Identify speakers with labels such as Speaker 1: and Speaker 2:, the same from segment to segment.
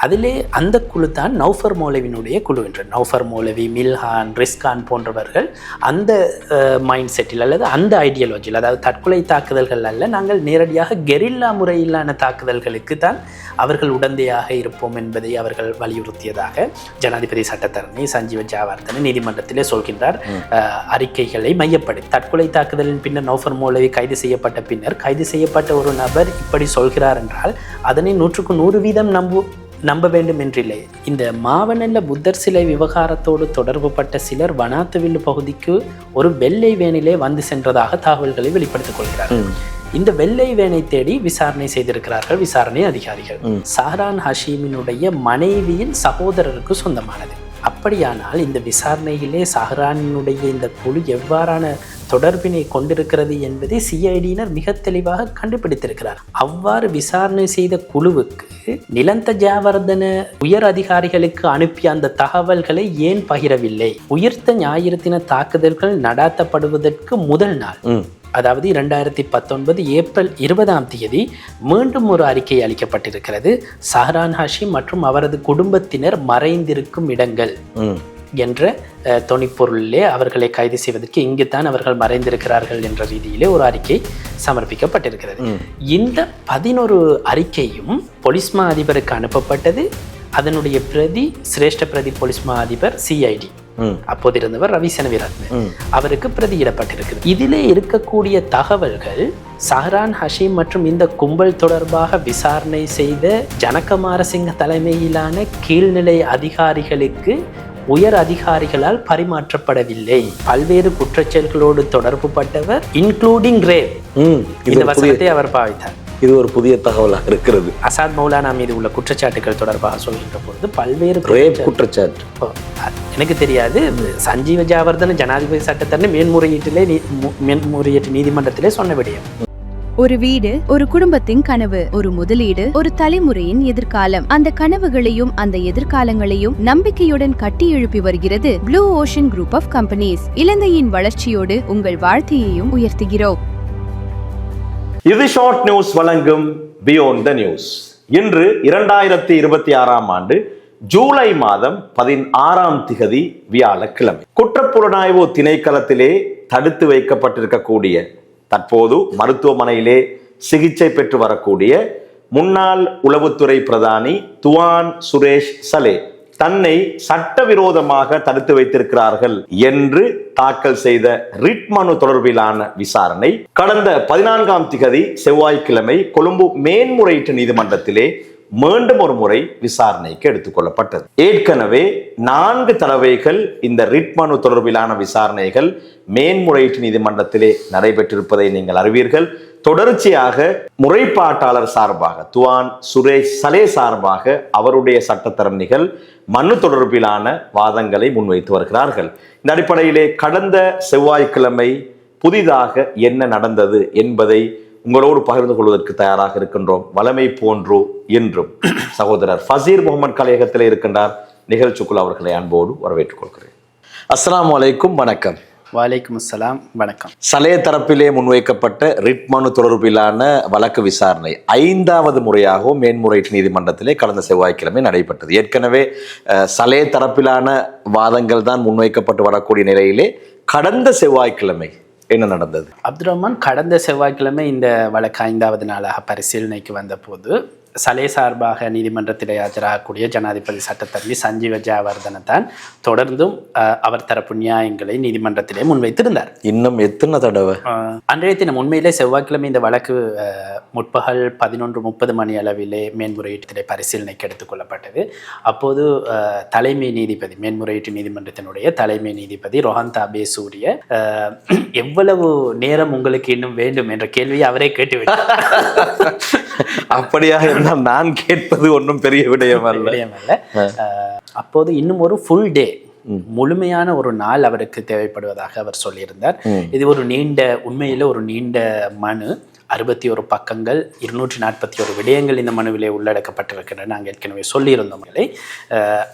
Speaker 1: அதிலே அந்த குழு தான் நௌஃபர் மௌலவியினுடைய குழு என்று. நௌஃபர் மௌலவி, மில்ஹான், ரிஸ்கான் போன்றவர்கள் அந்த மைண்ட் செட்டில் அல்லது அந்த ஐடியாலஜியில், அதாவது தற்கொலை தாக்குதல்கள் அல்ல, நாங்கள் நேரடியாக கெரில்லா முறையிலான தாக்குதல்களுக்கு தான் அவர்கள் உடந்தையாக இருப்போம் என்பதை அவர்கள் வலியுறுத்தியதாக ஜனாதிபதி சட்டத்தரணி சஞ்சீவ ஜாவர்தன நீதிமன்றத்திலே சொல்கின்றார். அறிக்கைகளை மையப்படுத்தி தற்கொலை தாக்குதலின் பின்னர் நௌஃபர் மௌலவி கைது செய்யப்பட்ட பின்னர் கைது செய்யப்பட்ட ஒரு நபர் இப்படி சொல்கிறார் என்றால் அதனை 100% நம்ப வேண்டும் என்றில்லை. இந்த மாவனல்ல புத்தர் சிலை விவகாரத்தோடு தொடர்புபட்ட சிலர் வனாத்துவில்லு பகுதிக்கு ஒரு வெள்ளை வேனிலே வந்து சென்றதாக தகவல்களை வெளிப்படுத்திக் கொள்கிறார்கள். இந்த வெள்ளை வேனை தேடி விசாரணை செய்திருக்கிறார்கள் விசாரணை அதிகாரிகள். சஹ்ரான் ஹஷீமினுடைய மனைவியின் சகோதரருக்கு சொந்தமானது. அப்படியானால் இந்த விசாரணையிலே சஹ்ரானினுடைய இந்த குழு எவ்வாறான தொடர்பினை கொண்டிருக்கிறது என்பதை சிஐடியினர் மிக தெளிவாக கண்டுபிடித்திருக்கிறார். அவ்வாறு விசாரணை செய்த குழுவுக்கு நிலந்த ஜாவர்தன உயர் அதிகாரிகளுக்கு அனுப்பிய அந்த தகவல்களை ஏன் பகிரவில்லை? உயிர்த்த ஞாயிறு தின தாக்குதல்கள் நடாத்தப்படுவதற்கு முதல் நாள், அதாவது 2019 ஏப்ரல் 20 மீண்டும் ஒரு அறிக்கை அளிக்கப்பட்டிருக்கிறது. சஹ்ரான் ஹஷீம் மற்றும் அவரது குடும்பத்தினர் மறைந்திருக்கும் இடங்கள் என்ற தொனிப்பொருளிலே அவர்களை கைது செய்வதற்கு இங்குத்தான் அவர்கள் மறைந்திருக்கிறார்கள் என்ற ரீதியிலே ஒரு அறிக்கை சமர்ப்பிக்கப்பட்டிருக்கிறது. இந்த 11 அறிக்கையும் போலீஸ் மா அதிபருக்கு அனுப்பப்பட்டது. அதனுடைய பிரதி சிரேஷ்ட பிரதி போலீஸ் மா அதிபர் சிஐடி அப்போது இருந்தவர் ரவி செனவிரத்ன அவருக்கு பிரதியிடப்பட்டிருக்கிறது. இதிலே இருக்கக்கூடிய தகவல்கள் சஹ்ரான் ஹஷீம் மற்றும் இந்த கும்பல் தொடர்பாக விசாரணை செய்த ஜனகமாரசிங்க தலைமையிலான கீழ்நிலை அதிகாரிகளுக்கு உயர் அதிகாரிகளால் பரிமாற்றப்படவில்லை. பல்வேறு குற்றச்செயல்களோடு தொடர்பு பட்டவர் இன்க்ளூடிங் ரேப், இந்த வசனத்தை அவர் பாவித்தார்.
Speaker 2: இது ஒரு புதிய தகவலாக இருக்கிறது.
Speaker 1: அசாத் மௌலானா மீது உள்ள குற்றச்சாட்டுகள் தொடர்பாக சொல்கின்ற பொழுது பல்வேறு
Speaker 2: குற்றச்சாட்டு
Speaker 1: எனக்கு தெரியாது. சஞ்சீவ ஜாவர்தன ஜனாதிபதி சட்டத்தரணி மேன்முறையீட்டு நீதிமன்றத்திலே சொன்ன விடயம்.
Speaker 3: ஒரு வீடு, ஒரு குடும்பத்தின் கனவு, ஒரு முதலீடு, ஒரு தலைமுறையின் எதிர்காலம். அந்த கனவுகளையும் அந்த எதிர்காலங்களையும் நம்பிக்கையுடன் கட்டி எழுப்பி வருகிறது blue ocean group of companies. இலங்கையின் வளர்ச்சியோடு உங்கள் வாழ்க்கையையும் உயர்த்துகிறோம்.
Speaker 2: இது ஷார்ட் நியூஸ் வழங்கும் பியாண்ட் த நியூஸ். இன்று 2026 ஜூலை மாதம் 16 வியாழக்கிழமை. குற்றப்புலனாய்வு திணைக்களத்திலே தடுத்து வைக்கப்பட்டிருக்கக்கூடிய, தற்போது மருத்துவமனையிலே சிகிச்சை பெற்று வரக்கூடிய முன்னாள் உளவுத்துறை பிரதானி துவான் சுரேஷ் சலே தன்னை சட்டவிரோதமாக தடுத்து வைத்திருக்கிறார்கள் என்று தாக்கல் செய்த ரிட் மனு தொடர்பிலான விசாரணை கடந்த 14 செவ்வாய்க்கிழமை கொழும்பு மேன்முறையீட்டு நீதிமன்றத்திலே மீண்டும் ஒரு முறை விசாரணைக்கு எடுத்துக் கொள்ளப்பட்டது. ஏற்கனவே 4 தடவைகள் இந்த ரிட் மனு தொடர்பிலான விசாரணைகள் மேன்முறையீட்டு நீதிமன்றத்திலே நடைபெற்றிருப்பதை நீங்கள் அறிவீர்கள். தொடர்ச்சியாக முறைப்பாட்டாளர் சார்பாக துவான் சுரேஷ் சலே சார்பாக அவருடைய சட்டத்தரணிகள் மனு தொடர்பிலான வாதங்களை முன்வைத்து வருகிறார்கள். இந்த அடிப்படையிலே கடந்த செவ்வாய்க்கிழமை புதிதாக என்ன நடந்தது என்பதை உங்களோடு பகிர்ந்து கொள்வதற்கு தயாராக இருக்கின்றோம். வளமை போன்று இன்றும் சகோதரர் ஃபசீர் முகமது கலையகத்திலே இருக்கின்றார். நிகழ்ச்சிக்குள் அவர்களை அன்போடு வரவேற்றுக் கொள்கிறேன். அஸ்ஸலாமு அலைக்கும், வணக்கம்.
Speaker 1: வலைக்கும் அஸ்ஸலாம், வணக்கம்.
Speaker 2: சலே தரப்பிலே முன்வைக்கப்பட்ட ரிட் மனு தொடர்பிலான வழக்கு விசாரணை 5வது முறையாகவும் மேன்முறையீட்டு நீதிமன்றத்திலே கடந்த செவ்வாய்க்கிழமை நடைபெற்றது. ஏற்கனவே சலே தரப்பிலான வாதங்கள் தான் முன்வைக்கப்பட்டு வரக்கூடிய நிலையிலே கடந்த செவ்வாய்க்கிழமை என்ன நடந்தது?
Speaker 1: அப்துல் ரஹ்மான், கடந்த செவ்வாய்க்கிழமை இந்த வழக்கு 5வது நாளாக பரிசீலனைக்கு வந்த போது சலே சார்பாக நீதிமன்றத்தில் ஆஜராகக்கூடிய ஜனாதிபதி சட்டத்தரணி சஞ்சீவ ஜாவர்தன தான் தொடர்ந்தும் அவர் தரப்பு நியாயங்களை நீதிமன்றத்திலே முன்வைத்திருந்தார்.
Speaker 2: இன்னும் எத்தனை தடவை?
Speaker 1: அன்றைய தினம் உண்மையிலே செவ்வாய்க்கிழமை இந்த வழக்கு முற்பகல் 11:30 அளவிலே மேன்முறையீட்டிலே பரிசீலனைக்கு எடுத்துக்கொள்ளப்பட்டது. அப்போது தலைமை நீதிபதி, மேன்முறையீட்டு நீதிமன்றத்தினுடைய தலைமை நீதிபதி ரோஹந்தா பேசூரிய எவ்வளவு நேரம் உங்களுக்கு இன்னும் வேண்டும் என்ற கேள்வியை அவரே கேட்டுவிட்டார்.
Speaker 2: அப்படியாக இருந்தால் நான் கேட்பது ஒன்றும் பெரிய விடயம் அல்ல.
Speaker 1: அப்போது இன்னும் ஒரு ஃபுல் டே, முழுமையான ஒரு நாள் அவருக்கு தேவைப்படுவதாக அவர் சொல்லியிருந்தார். இது ஒரு உண்மையில ஒரு நீண்ட மனு. 61 பக்கங்கள், 241 விடயங்கள் இந்த மனுவிலே உள்ளடக்கப்பட்டிருக்கின்றன. நாங்கள் ஏற்கனவே சொல்லியிருந்தோம்.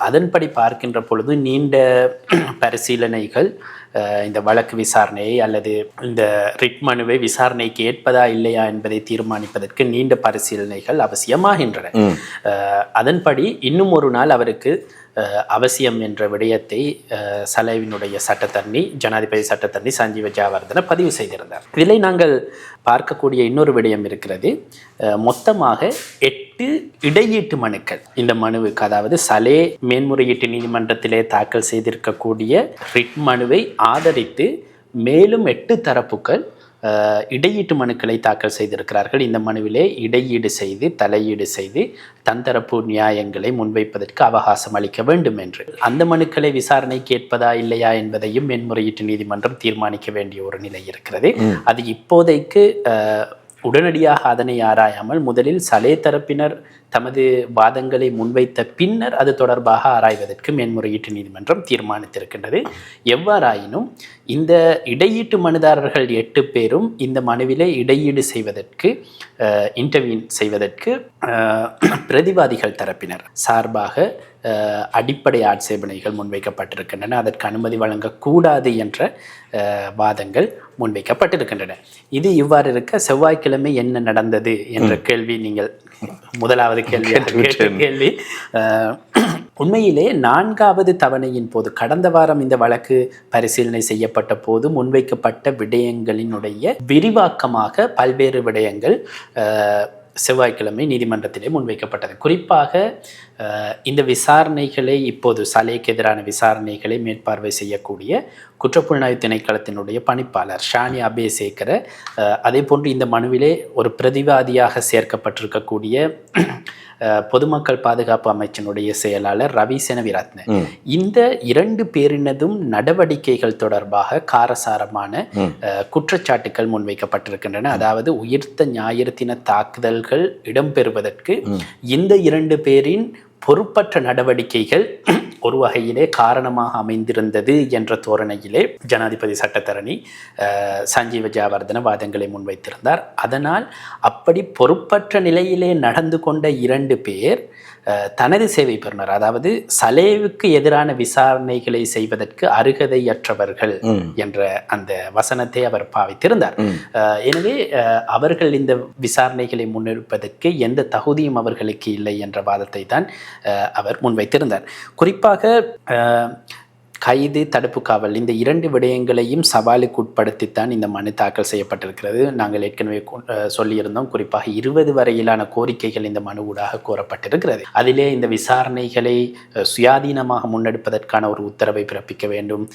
Speaker 1: அதன்படி பார்க்கின்ற பொழுது நீண்ட பரிசீலனைகள், இந்த வழக்கு விசாரணையை அல்லது இந்த ரிட் மனுவை விசாரணைக்கு ஏற்பதா இல்லையா என்பதை தீர்மானிப்பதற்கு நீண்ட பரிசீலனைகள் அவசியமாகின்றன. அதன்படி இன்னும் ஒரு நாள் அவருக்கு அவசியம் என்ற விடயத்தை சலேவினுடைய சட்டத்தரணி, ஜனாதிபதி சட்டத்தரணி சஞ்சீவ ஜெயவர்தன பதிவு செய்திருந்தார். இதில் நாங்கள் பார்க்கக்கூடிய இன்னொரு விடயம் இருக்கிறது. மொத்தமாக 8 இடையீட்டு மனுக்கள் இந்த மனுவுக்கு, அதாவது சலே மேன்முறையீட்டு நீதிமன்றத்திலே தாக்கல் செய்திருக்கக்கூடிய ரிட் மனுவை ஆதரித்து மேலும் 8 தரப்புகள் இடையீட்டு மனுக்களை தாக்கல் செய்திருக்கிறார்கள். இந்த மனுவிலே இடையீடு செய்து தலையீடு செய்து தன்தரப்பு நியாயங்களை முன்வைப்பதற்கு அவகாசம் அளிக்க வேண்டும் என்று. அந்த மனுக்களை விசாரணைக்கு ஏற்பதா இல்லையா என்பதையும் மேன்முறையீட்டு நீதிமன்றம் தீர்மானிக்க வேண்டிய ஒரு நிலை இருக்கிறது. அது இப்போதைக்கு உடனடியாக அதனை ஆராயாமல் முதலில் சலே தரப்பினர் தமது வாதங்களை முன்வைத்த பின்னர் அது தொடர்பாக ஆராய்வதற்கு மேன்முறையீட்டு நீதிமன்றம் தீர்மானித்திருக்கின்றது. எவ்வாறாயினும் இந்த இடையீட்டு மனுதாரர்கள் 8 பேரும் இந்த மனுவிலே இடையீடு செய்வதற்கு இன்டர்வியூன் செய்வதற்கு பிரதிவாதிகள் தரப்பினர் சார்பாக அடிப்படை ஆட்சேபனைகள் முன்வைக்கப்பட்டிருக்கின்றன. அதற்கு அனுமதி வழங்கக்கூடாது என்ற வாதங்கள் முன்வைக்கப்பட்டிருக்கின்றன. இது இவ்வாறு இருக்க செவ்வாய்க்கிழமை என்ன நடந்தது என்ற கேள்வி நீங்கள் முதலாவது கேள்வி உண்மையிலே 4வது தவணையின் போது, கடந்த வாரம் இந்த வழக்கு பரிசீலனை செய்யப்பட்ட போது முன்வைக்கப்பட்ட விடயங்களினுடைய விரிவாக்கமாக பல்வேறு விடயங்கள் செவ்வாய்க்கிழமை நீதிமன்றத்திலே முன்வைக்கப்பட்டது. குறிப்பாக இந்த விசாரணைகளை இப்போது சலேக்கு எதிரான விசாரணைகளை மேற்பார்வை செய்யக்கூடிய குற்றப்புலனாய்வு திணைக்களத்தினுடைய பணிப்பாளர் ஷானி அபேசேகர, அதே போன்று இந்த மனுவிலே ஒரு பிரதிவாதியாக சேர்க்கப்பட்டிருக்கக்கூடிய பொதுமக்கள் பாதுகாப்பு அமைச்சினுடைய செயலாளர் ரவி செனவிரத்ன, இந்த 2 பேரினதும் நடவடிக்கைகள் தொடர்பாக காரசாரமான குற்றச்சாட்டுக்கள் முன்வைக்கப்பட்டிருக்கின்றன. அதாவது உயிர்த்த ஞாயிறு தின தாக்குதல்கள் இடம்பெறுவதற்கு இந்த 2 பேரின் பொறுப்பற்ற நடவடிக்கைகள் ஒரு வகையிலே காரணமாக அமைந்திருந்தது என்ற தோரணையிலே ஜனாதிபதி சட்டத்தரணி சஞ்சீவ ஜெயவர்தன வாதங்களை முன்வைத்திருந்தார். அதனால் அப்படி பொறுப்பற்ற நிலையிலே நடந்து கொண்ட 2 பேர் தனது சேவை பெறுநர், அதாவது சலேவுக்கு எதிரான விசாரணைகளை செய்வதற்கு அருகதையற்றவர்கள் என்ற அந்த வசனத்தை அவர் பாவித்திருந்தார். எனவே அவர்கள் இந்த விசாரணைகளை முன்னெடுப்பதற்கு எந்த தகுதியும் அவர்களுக்கு இல்லை என்ற வாதத்தை தான் அவர் முன்வைத்திருந்தார். குறிப்பாக கைது, தடுப்பு காவல் இந்த 2 விடயங்களையும் சவாலுக்கு உட்படுத்தித்தான் இந்த மனு தாக்கல் செய்யப்பட்டிருக்கிறது. நாங்கள் ஏற்கனவே சொல்லியிருந்தோம், குறிப்பாக 20 வரையிலான கோரிக்கைகள் இந்த மனு ஊடாக கோரப்பட்டிருக்கிறது. அதிலே இந்த விசாரணைகளை சுயாதீனமாக முன்னெடுப்பதற்கான ஒரு உத்தரவை பிறப்பிக்க வேண்டும்,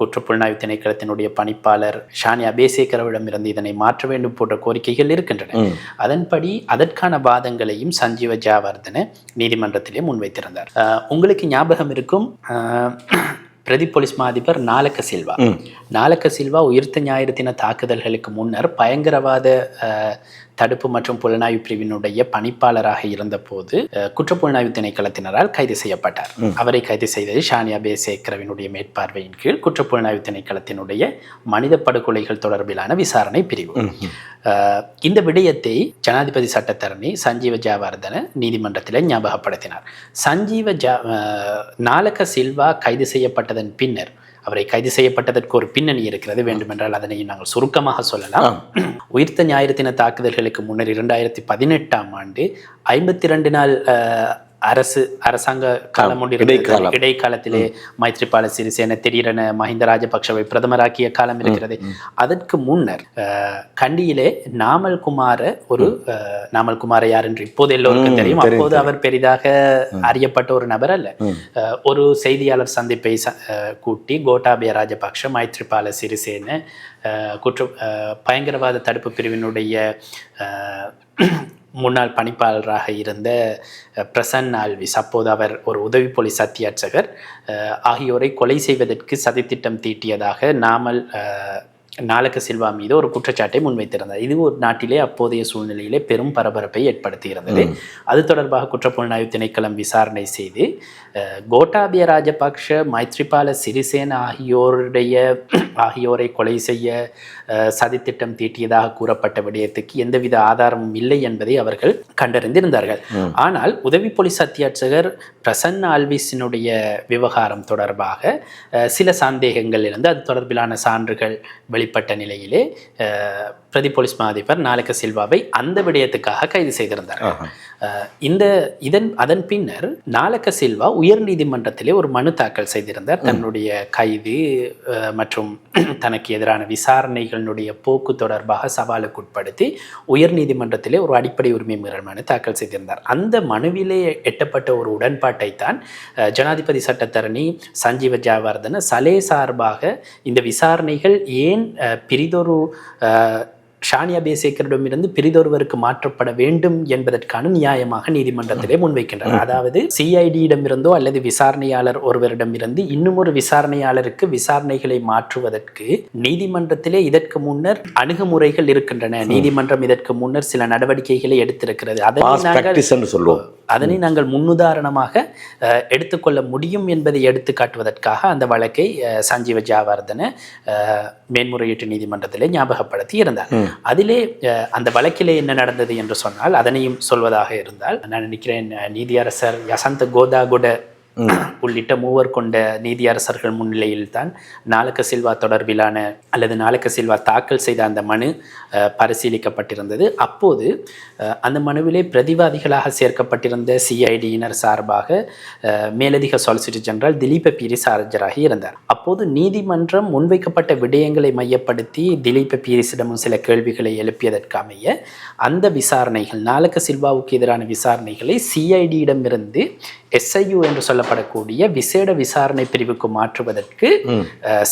Speaker 1: குற்றப்புலனாய்வு திணைக்களத்தினுடைய பணிப்பாளர் ஷானி அபேசேகரவிடமிருந்து இதனை மாற்ற வேண்டும் போன்ற கோரிக்கைகள் இருக்கின்றன. அதன்படி அதற்கான வாதங்களையும் சஞ்சீவ ஜெயவர்தன நீதிமன்றத்திலே முன்வைத்திருந்தார். உங்களுக்கு ஞாபகம் இருக்கும், பிரதி போலீஸ் மா அதிபர் நாலக்க சில்வா உயிர்த்த ஞாயிறு தின தாக்குதல்களுக்கு முன்னர் பயங்கரவாத தடுப்பு மற்றும் புலனாய்வு பிரிவினுடைய பணிப்பாளராக இருந்த போது குற்றப்புலனாய்வு திணைக்களத்தினரால் கைது செய்யப்பட்டார். அவரை கைது செய்தது ஷானி அபேசேகரவினுடைய மேற்பார்வையின் கீழ் குற்றப்புலனாய்வு திணைக்களத்தினுடைய மனித படுகொலைகள் தொடர்பிலான விசாரணை பிரிவு. இந்த விடயத்தை ஜனாதிபதி சட்டத்தரணி சஞ்சீவ ஜெயவர்தன நீதிமன்றத்தில் ஞாபகப்படுத்தினார். நாலக்க சில்வா கைது செய்யப்பட்டதன் பின்னர், அவரை கைது செய்யப்பட்டதற்கு ஒரு பின்னணி இருக்கிறது, வேண்டுமென்றால் அதனை நாங்கள் சுருக்கமாக சொல்லலாம். உயிர்த்த ஞாயிறு தின தாக்குதல்களுக்கு முன்னர் 2018ஆம் ஆண்டு 52 நாள் அரசாங்க காலம் இடைக்காலத்திலே மைத்ரிபால சிறிசேன திடீரென மஹிந்த ராஜபக்ஷவை பிரதமராக்கிய காலம் இருக்கிறது. அதற்கு முன்னர் கண்டியிலே நாமல் குமார யார் என்று இப்போது எல்லோருக்கும் தெரியும். அப்போது அவர் பெரிதாக அறியப்பட்ட ஒரு நபர் அல்ல. ஒரு செய்தியாளர் சந்திப்பை கூட்டி கோட்டாபய ராஜபக்ஷ, மைத்ரிபால சிறிசேன, பயங்கரவாத தடுப்பு பிரிவினுடைய முன்னாள் பணிப்பாளராக இருந்த பிரசன்ன ஆல்விஸ், அப்போது அவர் ஒரு உதவி போலீஸ் அத்தியட்சகர் ஆகியோரை கொலை செய்வதற்கு சதித்திட்டம் தீட்டியதாக நாமல் நாலக சில்வா மீது ஒரு குற்றச்சாட்டை முன்வைத்திருந்தார். இது ஒரு நாட்டிலே அப்போதைய சூழ்நிலையிலே பெரும் பரபரப்பை ஏற்படுத்தி இருந்தது. அது தொடர்பாக குற்றப்புலனாய்வு திணைக்களம் விசாரணை செய்து கோட்டாபய ராஜபக்ஷ, மைத்ரிபால சிறிசேன ஆகியோரை கொலை செய்ய சதித்திட்டம் தீட்டியதாக கூறப்பட்ட விடயத்துக்கு எந்தவித ஆதாரமும் இல்லை என்பதை அவர்கள் கண்டறிந்திருந்தார்கள். ஆனால் உதவி போலீஸ் அத்தியட்சகர் பிரசன்ன ஆல்விஸினுடைய விவகாரம் தொடர்பாக சில சந்தேகங்கள் இருந்து அது தொடர்பிலான சான்றுகள் வெளிப்பட்ட நிலையிலே பிரதி போலீஸ் மா அதிபர் நாலக சில்வாவை அந்த விடயத்துக்காக கைது செய்திருந்தார். அதன் பின்னர் நாலக சில்வா உயர் நீதிமன்றத்திலே ஒரு மனு தாக்கல் செய்திருந்தார். தன்னுடைய கைது மற்றும் தனக்கு எதிரான விசாரணைகளுடைய போக்கு தொடர்பாக சவாலுக்குட்படுத்தி உயர் நீதிமன்றத்திலே ஒரு அடிப்படை உரிமை மீறல் மனு தாக்கல் செய்திருந்தார். அந்த மனுவிலே எட்டப்பட்ட ஒரு உடன்பாட்டை தான் ஜனாதிபதி சட்டத்தரணி சஞ்சீவ ஜெயவர்தன சலே சார்பாக இந்த விசாரணைகள் ஏன் பிரிதொரு ஷானியா பேசேக்கரிடமிருந்து பிரிதொருவருக்கு மாற்றப்பட வேண்டும் என்பதற்கான நியாயமாக நீதிமன்றத்திலே முன்வைக்கின்றனர். அதாவது சிஐடியிடமிருந்தோ அல்லது விசாரணையாளர் ஒருவரிடமிருந்து இன்னும் ஒரு விசாரணையாளருக்கு விசாரணைகளை மாற்றுவதற்கு நீதிமன்றத்திலே இதற்கு முன்னர் அணுகுமுறைகள் இருக்கின்றன. நீதிமன்றம் இதற்கு முன்னர் சில நடவடிக்கைகளை எடுத்திருக்கிறது. அதனை நாங்கள் முன்னுதாரணமாக எடுத்துக்கொள்ள முடியும் என்பதை எடுத்து காட்டுவதற்காக அந்த வழக்கை சஞ்சீவ ஜெயவர்தன மேன்முறையீட்டு நீதிமன்றத்திலே ஞாபகப்படுத்தி இருந்தார். அதிலே அந்த வழக்கிலே என்ன நடந்தது என்று சொன்னால் அதனையும் சொல்வதாக இருந்தால் நான் நினைக்கிறேன் நீதியரசர் யசந்த கோதாகுட உள்ளிட்ட மூவர் கொண்ட நீதியரசர்கள் முன்னிலையில் தான் நாலக சில்வா தொடர்பிலான அல்லது நாலக சில்வா தாக்கல் செய்த அந்த மனு பரிசீலிக்கப்பட்டிருந்தது. அப்போது அந்த மனுவிலே பிரதிவாதிகளாக சேர்க்கப்பட்டிருந்த சிஐடியினர் சார்பாக மேலதிக சொலிசிட்டர் ஜெனரல் திலீப பீரிஸ் ஆஜராகி இருந்தார். அப்போது நீதிமன்றம் முன்வைக்கப்பட்ட விடயங்களை மையப்படுத்தி திலீப பீரிஸிடமும் சில கேள்விகளை எழுப்பியதற்கமைய அந்த விசாரணைகள் நாலக சில்வாவுக்கு எதிரான விசாரணைகளை சிஐடியிடமிருந்து SIU என்று சொல்லப்படக்கூடிய விசேட விசாரணை பிரிவுக்கு மாற்றுவதற்கு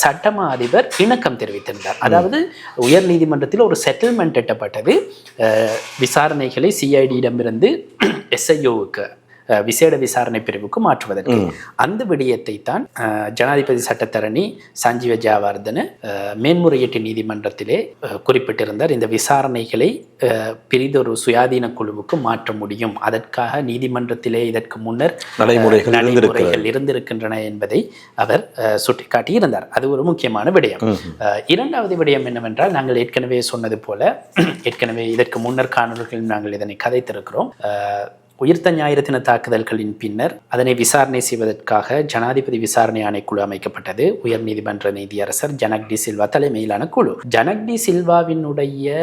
Speaker 1: சட்டமா அதிபர் இணக்கம் தெரிவித்திருந்தார். அதாவது உயர் நீதிமன்றத்தில் ஒரு செட்டில்மெண்ட் எட்டப்பட்டது. விசாரணைகளை சிஐடியிடமிருந்து SIUவுக்கு விசேட விசாரணை பிரிவுக்கு மாற்றுவதற்கு. அந்த விடயத்தை தான் ஜனாதிபதி சட்டத்தரணி சஞ்சீவ ஜெயவர்தன மேன்முறையீட்டு நீதிமன்றத்திலே குறிப்பிட்டிருந்தார். இந்த விசாரணைகளை பிரிதொரு சுயாதீன குழுவுக்கு மாற்ற முடியும், அதற்காக நீதிமன்றத்திலே இதற்கு முன்னர் நடைமுறைகள் இருந்திருக்கின்றன என்பதை அவர் சுட்டிக்காட்டியிருந்தார். அது ஒரு முக்கியமான விடயம். இரண்டாவது விடயம் என்னவென்றால், நாங்கள் ஏற்கனவே சொன்னது போல, ஏற்கனவே இதற்கு முன்னர் காணொளிகளில் நாங்கள் இதனை கதைத்திருக்கிறோம். உயிர்த்த ஞாயிறு தின தாக்குதல்களின் பின்னர் அதனை விசாரணை செய்வதற்காக ஜனாதிபதி விசாரணை ஆணைக்குழு அமைக்கப்பட்டது. உயர் நீதிமன்ற நீதியரசர் ஜனக் டி சில்வா தலைமையிலான குழு. ஜனக் டி சில்வாவினுடைய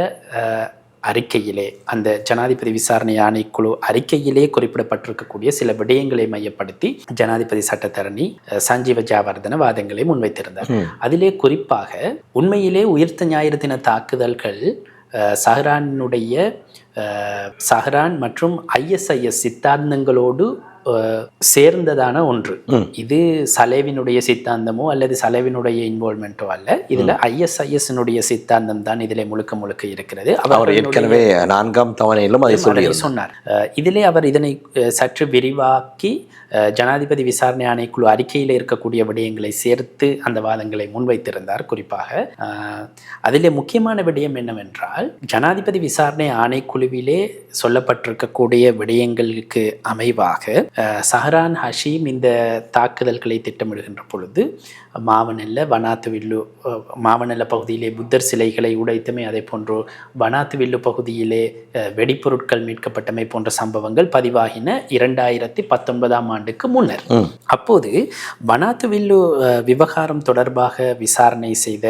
Speaker 1: அறிக்கையிலே, அந்த ஜனாதிபதி விசாரணை ஆணைக்குழு அறிக்கையிலே குறிப்பிடப்பட்டிருக்கக்கூடிய சில விடயங்களை மையப்படுத்தி ஜனாதிபதி சட்டத்தரணி சஞ்சீவ ஜெயவர்தன வாதங்களை முன்வைத்திருந்தார். அதிலே குறிப்பாக உண்மையிலே உயிர்த்த ஞாயிறு தின தாக்குதல்கள் சஹ்ரான் மற்றும் ISIS சித்தாந்தங்களோடு சேர்ந்ததான ஒன்று. இது சலேவினுடைய சித்தாந்தமோ அல்லது சலேவினுடைய இன்வால்மெண்ட்டோ அல்ல. இதுல ISIS சித்தாந்தம் தான் இதிலே முழுக்க இருக்கிறது.
Speaker 2: அவர் ஏற்கனவே 4ஆம் தவணையிலும் அதை
Speaker 1: சொன்னார். இதிலே அவர் இதனை சற்று விரிவாக்கி ஜனாதிபதி விசாரணை ஆணைக்குழு அறிக்கையில் இருக்கக்கூடிய விடயங்களை சேர்த்து அந்த வாதங்களை முன்வைத்திருந்தார். குறிப்பாக அதிலே முக்கியமான விடயம் என்னவென்றால், ஜனாதிபதி விசாரணை ஆணைக்குழுவிலே சொல்லப்பட்டிருக்கக்கூடிய விடயங்களுக்கு அமைவாக சஹ்ரான் ஹஷீம் இந்த தாக்குதல்களை திட்டமிடுகின்ற பொழுது மாவனல்ல பகுதியிலே புத்தர் சிலைகளை உடைத்தமை, அதே போன்று வனாத்துவில்லு பகுதியிலே வெடிப்பொருட்கள் மீட்கப்பட்டமை போன்ற சம்பவங்கள் பதிவாகின 2019ஆம் ஆண்டுக்கு முன்னர். அப்போது வனாத்துவில்லு விவகாரம் தொடர்பாக விசாரணை செய்த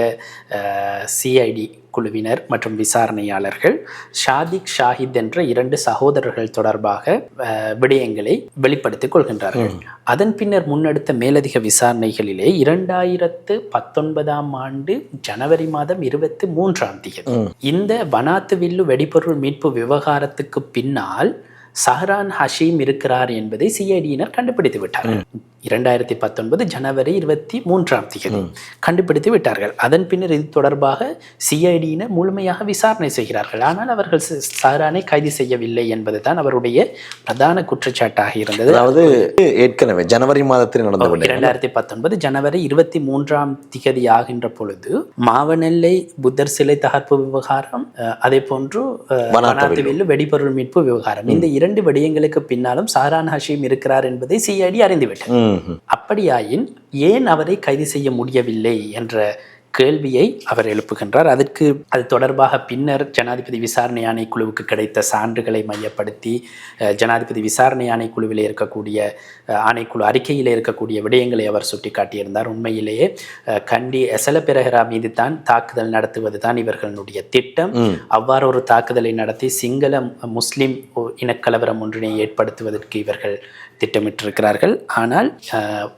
Speaker 1: CID குழுவினர் மற்றும் விசாரணையாளர்கள் ஷாதிக் ஷாஹித் என்ற 2 சகோதரர்கள் தொடர்பாக விடயங்களை வெளிப்படுத்திக் கொள்கின்றார்கள். அதன் பின்னர் முன்னெடுத்த மேலதிக விசாரணைகளிலே 2019ஆம் ஆண்டு ஜனவரி மாதம் 23ஆம் தேதி இந்த வனாத்துவில்லு வெடிபொருள் மீட்பு விவகாரத்துக்கு பின்னால் சஹ்ரான் ஹஷீம் இருக்கிறார் என்பதை CIDயினர் கண்டுபிடித்து விட்டார்கள். 2019 ஜனவரி 23 கண்டுபிடித்து விட்டார்கள். அதன் பின்னர் இது தொடர்பாக சிஐடியினர் முழுமையாக விசாரணை செய்கிறார்கள். ஆனால் அவர்கள் சஹ்ரானை கைது செய்யவில்லை என்பதுதான் அவருடைய பிரதான குற்றச்சாட்டாக இருந்தது.
Speaker 2: அதாவது ஏற்கனவே ஜனவரி மாதத்தில் நடந்த
Speaker 1: 2019 ஜனவரி 23 ஆகின்ற பொழுது மாவனெல்லை புத்தர் சிலை தகர்ப்பு விவகாரம், அதே போன்று வனாத்துவில்லு வெடிபொருள் மீட்பு விவகாரம், இந்த 2 விடயங்களுக்கு பின்னாலும் சஹ்ரான் ஹஷீம் இருக்கிறார் என்பதை சிஐடி அறிந்துவிட்டது. அப்படியாயின் ஏன் அவரை கைது செய்ய முடியவில்லை என்ற கேள்வியை அவர் எழுப்புகின்றார். அது தொடர்பாக பின்னர் ஜனாதிபதி விசாரணை ஆணைக்குழுவுக்கு கிடைத்த சான்றுகளை மையப்படுத்தி ஜனாதிபதி விசாரணை ஆணைக்குழுவில் இருக்கக்கூடிய ஆணைக்குழு அறிக்கையில் இருக்கக்கூடிய விடயங்களை அவர் சுட்டிக்காட்டியிருந்தார். உண்மையிலேயே கண்டி எசல பெரஹரா மீது தான் தாக்குதல் நடத்துவது தான் இவர்களுடைய திட்டம். அவ்வாறு ஒரு தாக்குதலை நடத்தி சிங்கள முஸ்லிம் இனக்கலவரம் ஒன்றினை ஏற்படுத்துவதற்கு இவர்கள் திட்டமிட்டிருக்கிறார்கள். ஆனால்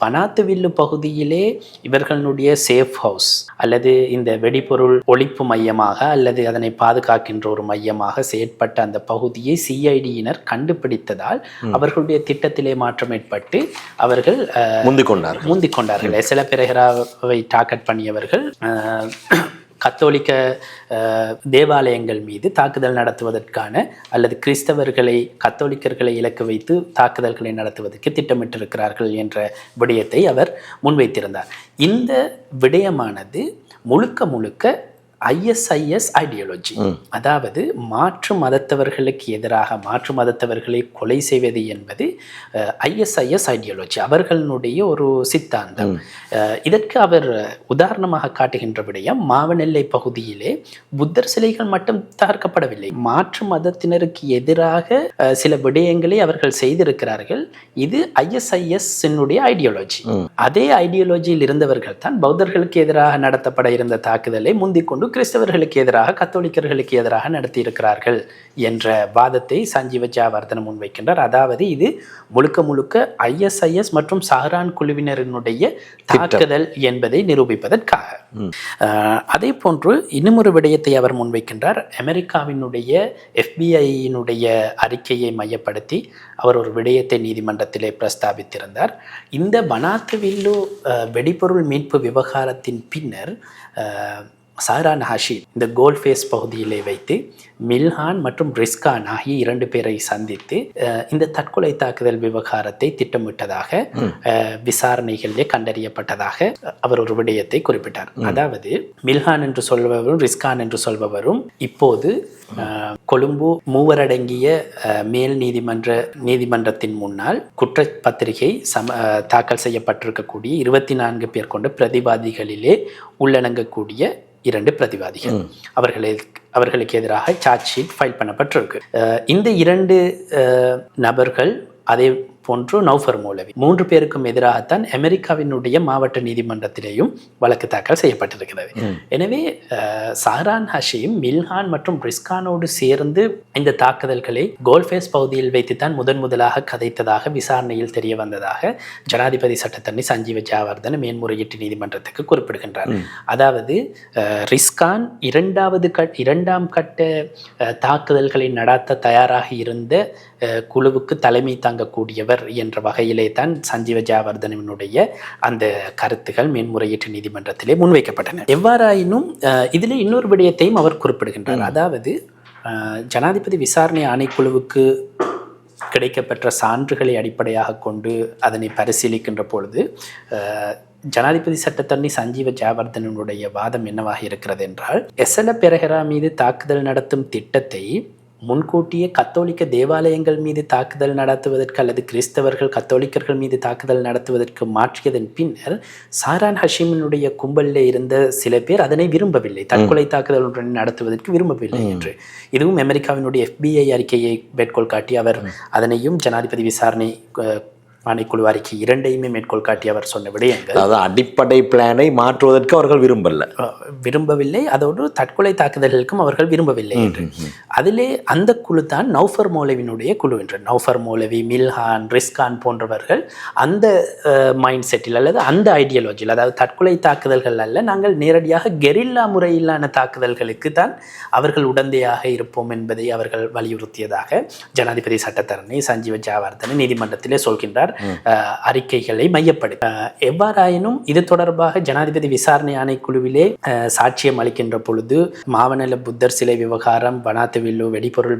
Speaker 1: வனாத்துவில்லு பகுதியிலே இவர்களுடைய சேஃப் ஹவுஸ் அல்லது இந்த வெடிபொருள் ஒழிப்பு மையமாக அல்லது அதனை பாதுகாக்கின்ற ஒரு மையமாக செயற்பட்ட அந்த பகுதியை சிஐடியினர் கண்டுபிடித்ததால் அவர்களுடைய திட்டத்திலே மாற்றம் ஏற்பட்டு அவர்கள் முந்திக் கொண்டார்கள். சில பெரஹராவை டார்கெட் பண்ணியவர்கள் கத்தோலிக்க தேவாலயங்கள் மீது தாக்குதல் நடத்துவதற்கான அல்லது கிறிஸ்தவர்களை கத்தோலிக்கர்களை இலக்கு வைத்து தாக்குதல்களை நடத்துவதற்கு திட்டமிட்டிருக்கிறார்கள் என்ற விடயத்தை அவர் முன்வைத்திருந்தார். இந்த விடயமானது முழுக்க ISIS ஐடியாலஜி, அதாவது மாற்று மதத்தவர்களுக்கு எதிராக மாற்று மதத்தவர்களை கொலை செய்வது என்பது ISIS ஐடியாலஜி, அவர்களுடைய ஒரு சித்தாந்தம். இதற்கு அவர் உதாரணமாக காட்டுகின்ற விடயம் மாவனெல்லை பகுதியிலே புத்தர் சிலைகள் மட்டும் தகர்க்கப்படவில்லை, மாற்று மதத்தினருக்கு எதிராக சில விடயங்களை அவர்கள் செய்திருக்கிறார்கள். இது ISIS ஐடியாலஜி. அதே ஐடியாலஜியில் இருந்தவர்கள் தான் பௌத்தர்களுக்கு எதிராக நடத்தப்பட இருந்த தாக்குதலை முந்திக்கொண்டு கிறிஸ்தவர்களுக்கு எதிராக கத்தோலிக்கர்களுக்கு எதிராக நடத்தியிருக்கிறார்கள் என்ற வாதத்தை சஞ்சீவ ஜெயவர்தன முன்வைக்கின்றார். அதாவது இது முழுக்க ISIS மற்றும் சஹ்ரான் குழுவினரினுடைய தாக்குதல் என்பதை நிரூபிப்பதற்காக. அதே போன்று இன்னும் ஒரு விடயத்தை அவர் முன்வைக்கின்றார். அமெரிக்காவினுடைய FBI அறிக்கையை மையப்படுத்தி அவர் ஒரு விடயத்தை நீதிமன்றத்திலே பிரஸ்தாபித்திருந்தார். இந்த வனாத்துவில்லு வெடிபொருள் மீட்பு விவகாரத்தின் பின்னர் சஹ்ரான் ஹஷீம் இந்த கோல்ஃபேஸ் பகுதியிலே வைத்து மில்ஹான் மற்றும் ரிஸ்கான் ஆகிய 2 பேரை சந்தித்து இந்த தற்கொலை தாக்குதல் விவகாரத்தை திட்டமிட்டதாக விசாரணைகளிலே கண்டறியப்பட்டதாக அவர் ஒரு விடயத்தை குறிப்பிட்டார். அதாவது மில்ஹான் என்று சொல்பவரும் ரிஸ்கான் என்று சொல்பவரும் இப்போது கொழும்பு மூவரடங்கிய மேல் நீதிமன்றத்தின் முன்னால் குற்றப்பத்திரிகை தாக்கல் செய்யப்பட்டிருக்கக்கூடிய 24 பேர் கொண்ட பிரதிவாதிகளிலே உள்ளடங்கக்கூடிய 2 பிரதிவாதிகள். அவர்களுக்கு எதிராக சார்ஜ் ஷீட் ஃபைல் பண்ணப்பட்டிருக்கு. இந்த 2 நபர்கள் அதே போன்று நௌஃபர் மௌலவி 3 பேருக்கும் எதிராகத்தான் அமெரிக்காவினுடைய மாவட்ட நீதிமன்றத்திலேயும் வழக்கு தாக்கல் செய்யப்பட்டிருக்கிறது. எனவே சஹ்ரான் ஹஷீம் மில்ஹான் மற்றும் ரிஸ்கானோடு சேர்ந்து இந்த தாக்குதல்களை கோல்ஃபேஸ் பகுதியில் வைத்துத்தான் முதலாக கதைத்ததாக விசாரணையில் தெரிய வந்ததாக ஜனாதிபதி சட்டத்தரணி சஞ்சீவ ஜெயவர்தன மேன்முறையீட்டு நீதிமன்றத்துக்கு குறிப்பிடுகின்றார். அதாவது ரிஸ்கான் இரண்டாம் கட்ட தாக்குதல்களை நடத்த தயாராக இருந்த குழுவுக்கு தலைமை தாங்கக்கூடியவர் என்ற வகையிலே தான் சஞ்சீவ ஜெயவர்தனவினுடைய அந்த கருத்துகள் மேன்முறையீட்டு நீதிமன்றத்திலே முன்வைக்கப்பட்டன. எவ்வாறாயினும் இதில் இன்னொரு விடயத்தையும் அவர் குறிப்பிடுகின்றார். அதாவது ஜனாதிபதி விசாரணை ஆணைக்குழுவுக்கு கிடைக்கப்பெற்ற சான்றுகளை அடிப்படையாக கொண்டு அதனை பரிசீலிக்கின்ற பொழுது ஜனாதிபதி சட்டத்தரணி சஞ்சீவ ஜெயவர்தனனுடைய வாதம் என்னவாக இருக்கிறது என்றால், எசல பெரஹரா மீது தாக்குதல் நடத்தும் திட்டத்தை முன்கூட்டியே கத்தோலிக்க தேவாலயங்கள் மீது தாக்குதல் நடத்துவதற்கு அல்லது கிறிஸ்தவர்கள் கத்தோலிக்கர்கள் மீது தாக்குதல் நடத்துவதற்கு மாற்றியதன் பின்னர் சஹ்ரான் ஹஷீமினுடைய கும்பலில் இருந்த சில பேர் அதனை விரும்பவில்லை, தற்கொலை தாக்குதல் நடத்துவதற்கு விரும்பவில்லை என்று. இதுவும் அமெரிக்காவினுடைய FBI அறிக்கையை மேற்கோள் காட்டி அவர் அதனையும் ஜனாதிபதி விசாரணை ஆணைக்குழு அறிக்கை 2ஐயுமே மேற்கோள் காட்டி அவர் சொன்ன விடயங்கள்,
Speaker 2: அதாவது அடிப்படை பிளானை மாற்றுவதற்கு அவர்கள்
Speaker 1: விரும்பவில்லை, அதோடு தற்கொலை தாக்குதல்களுக்கும் அவர்கள் விரும்பவில்லை என்று. அதிலே அந்த குழு தான் நௌஃபர் மௌலவினுடைய குழு என்று. நௌஃபர் மௌலவி, மில்ஹான், ரிஸ்கான் போன்றவர்கள் அந்த மைண்ட் செட்டில் அல்லது அந்த ஐடியாலஜியில், அதாவது தற்கொலை தாக்குதல்கள் அல்ல, நாங்கள் நேரடியாக கெரில்லா முறையிலான தாக்குதல்களுக்கு தான் அவர்கள் உடந்தையாக இருப்போம் என்பதை அவர்கள் வலியுறுத்தியதாக ஜனாதிபதி சட்டத்தரணி சஞ்சீவ ஜெயவர்தன நீதிமன்றத்திலே சொல்கின்றார். அறிக்கைகளை மையப்படுத்தி எவ்வாறாயினும் இது தொடர்பாக ஜனாதிபதி விசாரணை ஆணைக்குழுவிலே சாட்சியம் அளிக்கின்ற பொழுது மாவனல்ல புத்தர் சிலை விவகாரம், வனாத்துவில்லு வெடிபொருள்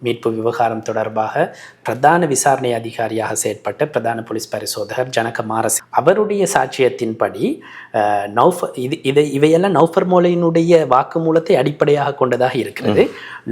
Speaker 1: மீட்பு விவகாரம் தொடர்பாக பிரதான விசாரணை அதிகாரியாக செயற்பட்ட பிரதான போலீஸ் பரிசோதகர் ஜனக மாரஸ் அவருடைய சாட்சியத்தின்படி இவையெல்லாம் நௌஃபர் மௌலவியினுடைய வாக்குமூலத்தை அடிப்படையாக கொண்டதாக இருக்கிறது.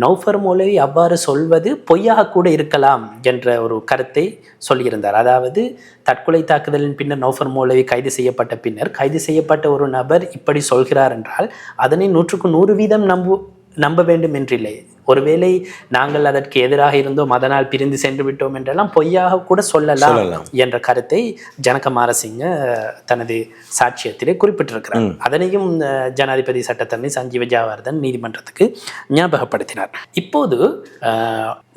Speaker 1: நௌஃபர் மௌலவி அவ்வாறு சொல்வது பொய்யாக கூட இருக்கலாம் என்ற ஒரு கருத்தை சொல்லியிருந்தார். அதாவது தற்கொலை தாக்குதலின் பின்னர் நௌஃபர் மௌலவி கைது செய்யப்பட்ட பின்னர் கைது செய்யப்பட்ட ஒரு நபர் இப்படி சொல்கிறார் என்றால் அதனை 100% நம்ப வேண்டும் என்றில்லை. ஒருவேளை நாங்கள் அதற்கு எதிராக இருந்தோம், அதனால் பிரிந்து சென்று விட்டோம் என்றெல்லாம் பொய்யாக கூட சொல்லலாம் என்ற கருத்தை ஜனக மாரசிங்க தனது சாட்சியத்திலே குறிப்பிட்டிருக்கிறார். அதனையும் ஜனாதிபதி சட்டத்தரணி சஞ்சீவ ஜாவர்தன் நீதிமன்றத்துக்கு ஞாபகப்படுத்தினார். இப்போது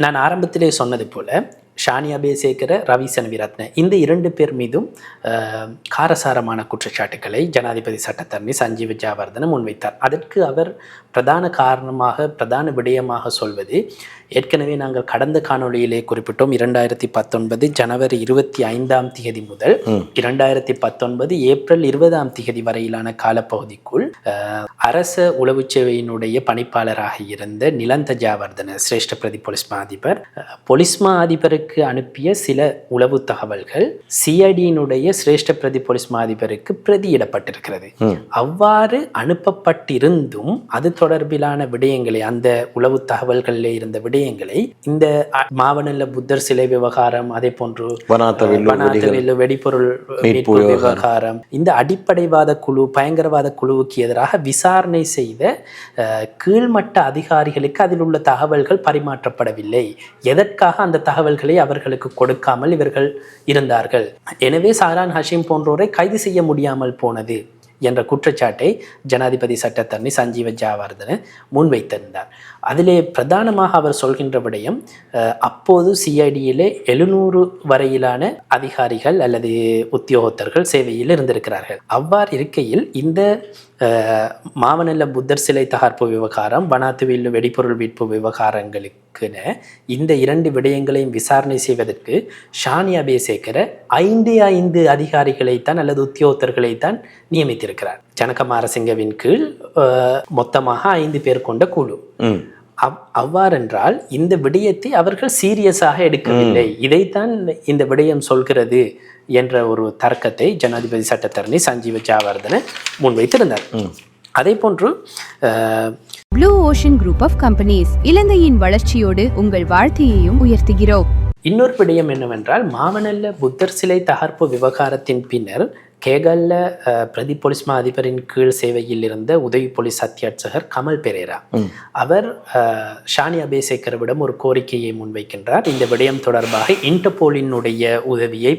Speaker 1: நான் ஆரம்பத்திலே சொன்னது போல ஷானி அபேசேகர, ரவி சண்விரத்ன இந்த 2 பேர் மீதும் காரசாரமான குற்றச்சாட்டுக்களை ஜனாதிபதி சட்டத்தரணி சஞ்சீவ ஜாவர்தன முன்வைத்தார். அதற்கு அவர் பிரதான விடயமாக சொல்வது, ஏற்கனவே நாங்கள் கடந்த காணொளியிலே குறிப்பிட்டோம், 2019 ஜனவரி 25 முதல் 2019 ஏப்ரல் 20 வரையிலான காலப்பகுதிக்குள் அரச உளவு சேவையினுடைய பணிப்பாளராக இருந்த நிலந்த ஜாவர்தன சிரேஷ்ட பிரதி போலீஸ் மா அதிபருக்கு அனுப்பிய சில உளவு தகவல்கள் சிஐடியினுடைய சிரேஷ்ட பிரதி போலீஸ் மா அதிபருக்கு பிரதியிடப்பட்டிருக்கிறது. அவ்வாறு அனுப்பப்பட்டிருந்தும் அது தொடர்பிலான விடயங்களை, அந்த உளவு தகவல்களிலே இருந்த விடயங்களை இந்த மாவனல்ல புத்தர் சிலை விவகாரம், அதே போன்று வனாத்தவில்லு வெடிபொருள் மீட்பு விவகாரம், இந்த அடிப்படைவாத குழு, பயங்கரவாத குழுவுக்கு எதிராக விசாரணை செய்த கீழ்மட்ட அதிகாரிகளுக்கு அதில் உள்ள தகவல்கள் பரிமாற்றப்படவில்லை. எதற்காக அந்த தகவல்களை அவர்களுக்கு கொடுக்காமல் இவர்கள் இருந்தார்கள்? எனவே சாரான் ஹஷீம் போன்றோரை கைது செய்ய முடியாமல் போனது என்ற குற்றச்சாட்டை ஜனாதிபதி சட்டத்தரணி சஞ்சீவ ஜாவர்தன முன்வைத்திருந்தார். அதிலே பிரதானமாக அவர் சொல்கின்ற விடயம், அப்போது சிஐடியிலே 700 வரையிலான அதிகாரிகள் அல்லது உத்தியோகத்தர்கள் சேவையில் இருந்திருக்கிறார்கள். அவ்வாறு இருக்கையில் இந்த மாவனல்ல புத்தர் சிலை தகர்ப்பு விவகாரம், வனாத்துவில்லு வெடிபொருள் மீட்பு விவகாரங்களுக்குன இந்த 2 விடயங்களையும் விசாரணை செய்வதற்கு ஷானி அபேசேகர 5 அதிகாரிகளைத்தான் அல்லது உத்தியோகத்தர்களைத்தான் நியமித்திருக்கிறார். ஜனக மாரசிங்கவின் கீழ் மொத்தமாக 5 பேர் கொண்ட குழு. அவ்வாறென்றால் இந்த விடயத்தை அவர்கள் சீரியஸாக எடுக்கவில்லை. இதைத்தான் இந்த விடயம் சொல்கிறது என்ற ஒரு தர்க்கத்தை ஜனாதிபதி சட்டத்தரணி சஞ்சீவ ஜாவர்தன முன்வைத்திருந்தார். அதே போன்று
Speaker 3: blue ocean group of companies இலங்கையின் வளர்ச்சியோடு உங்கள் வாழ்க்கையையும் உயர்த்துகிறோம்.
Speaker 1: இன்னொரு விடயம் என்னவென்றால், மாவனல்ல புத்தர் சிலை தகர்ப்பு விவகாரத்தின் பின்னர் கேகல்ல பிரதி போலீஸ் மா அதிபரின் கீழ் சேவையில் இருந்த உதவி போலீஸ் அத்தியட்சகர் கமல் பெரேரா அவர் ஷானி அபேசேகரவிடம் ஒரு கோரிக்கையை முன்வைக்கின்றார். இந்த விடயம் தொடர்பாக இன்டர்போலினுடைய உதவியை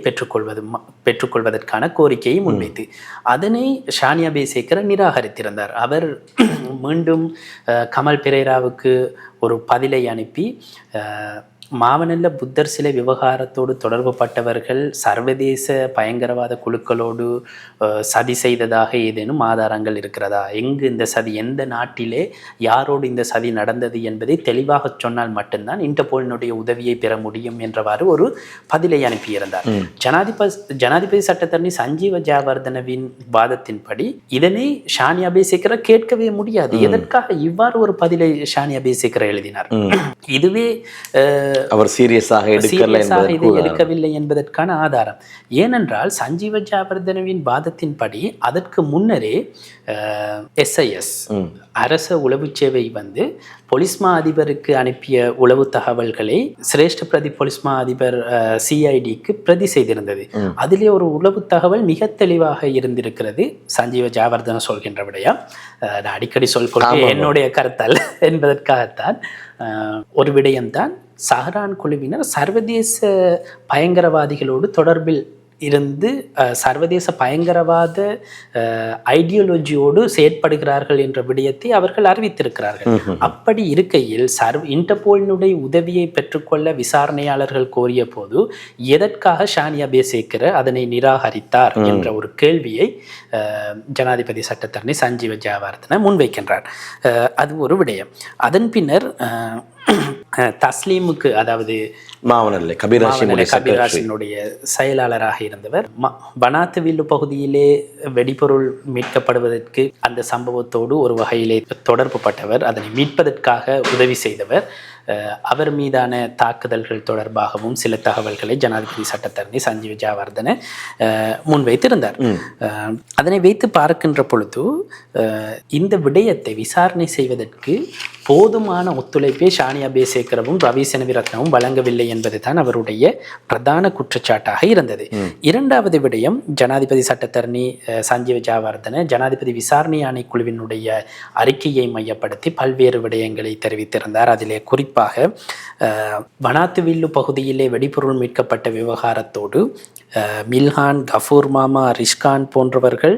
Speaker 1: பெற்றுக்கொள்வதற்கான கோரிக்கையை முன்வைத்து அதனை ஷானி அபேசேகர நிராகரித்திருந்தார். அவர் மீண்டும் கமல் பெரேராவுக்கு ஒரு பதிலை அனுப்பி, மாவனல்ல புத்தர் சிலை விவகாரத்தோடு தொடர்புபட்டவர்கள் சர்வதேச பயங்கரவாத குழுக்களோடு சதி செய்ததாக ஏதேனும் ஆதாரங்கள் இருக்கிறதா, எங்கு இந்த சதி, எந்த நாட்டிலே யாரோடு இந்த சதி நடந்தது என்பதை தெளிவாக சொன்னால் மட்டும்தான் இன்டர்போலினுடைய உதவியை பெற முடியும் என்றவாறு ஒரு பதிலை அனுப்பியிருந்தார். ஜனாதிபதி சட்டத்தரணி சஞ்சீவ ஜாவர்தனவின் வாதத்தின்படி இதனை ஷானி அபேசேகர கேட்கவே முடியாது. எதற்காக இவ்வாறு ஒரு பதிலை ஷானி அபேசேகர எழுதினார்? இதுவே
Speaker 2: அவர் சீரியஸாக
Speaker 1: இதை எடுக்கவில்லை என்பதற்கான ஆதாரம். ஏனென்றால் சஞ்சீவ ஜாவர்தனவின் வாதத்தின்படி அதற்கு முன்னரே SIS அரச உளவு சேவை போலீஸ் மா அதிபருக்கு அனுப்பிய உளவு தகவல்களை சிரேஷ்ட பிரதி போலீஸ் மா அதிபர் CIDக்கு பிரதி செய்திருந்தது. அதிலே ஒரு உளவு தகவல் மிக தெளிவாக இருந்திருக்கிறது. சஞ்சீவ ஜாவர்தன சொல்கின்ற விடையா, நான் அடிக்கடி சொல்கிறேன் என்னுடைய கருத்தல்ல என்பதற்காகத்தான். ஒரு விடயம்தான், சஹரான் குழுவினர் சர்வதேச பயங்கரவாதிகளோடு தொடர்பில் இருந்து சர்வதேச பயங்கரவாத ஐடியாலஜியோடு செயற்படுகிறார்கள் என்ற விடயத்தை அவர்கள் அறிவித்திருக்கிறார்கள். அப்படி இருக்கையில் இன்டர்போலினுடைய உதவியை பெற்றுக்கொள்ள விசாரணையாளர்கள் கோரிய போது எதற்காக ஷானி அபேசேகர அதனை நிராகரித்தார் என்ற ஒரு கேள்வியை ஜனாதிபதி சட்டத்தரணி சஞ்சீவ ஜாவர்தன முன்வைக்கின்றார். அது ஒரு விடயம். அதன் பின்னர் தஸ்லீமுக்கு, அதாவது
Speaker 2: மாவனல்லை
Speaker 1: கபீராசினுடைய செயலாளராக இருந்தவர், பனாத்து வில்லு பகுதியிலே வெடிபொருள் மீட்கப்படுவதற்கு அந்த சம்பவத்தோடு ஒரு வகையிலே தொடர்பு பட்டவர், அதனை மீட்பதற்காக உதவி செய்தவர். அவர் மீதான தாக்குதல்கள் தொடர்பாகவும் சில தகவல்களை ஜனாதிபதி சட்டத்தரணி சஞ்சீவ் ஜெயவர்தன முன்வைத்திருந்தார். அதனை வைத்து பார்க்கின்ற பொழுது இந்த விடயத்தை விசாரணை செய்வதற்கு போதுமான ஒத்துழைப்பை ஷானியா பேசேகரவும் ரவி செனவிரத்னவும் வழங்கவில்லை என்பது தான் அவருடைய பிரதான குற்றச்சாட்டாக இருந்தது. இரண்டாவது விடயம், ஜனாதிபதி சட்டத்தரணி சஞ்சீவ் ஜெயவர்தன ஜனாதிபதி விசாரணை ஆணைக்குழுவினுடைய அறிக்கையை மையப்படுத்தி பல்வேறு விடயங்களை தெரிவித்திருந்தார். அதிலே குறிப்பாக பனாத்து வில்லு பகுதியிலே வெடிபொருள் மீட்கப்பட்ட விவகாரத்தோடு மில்ஹான், கஃபூர் மாமா, ரிஷ்கான் போன்றவர்கள்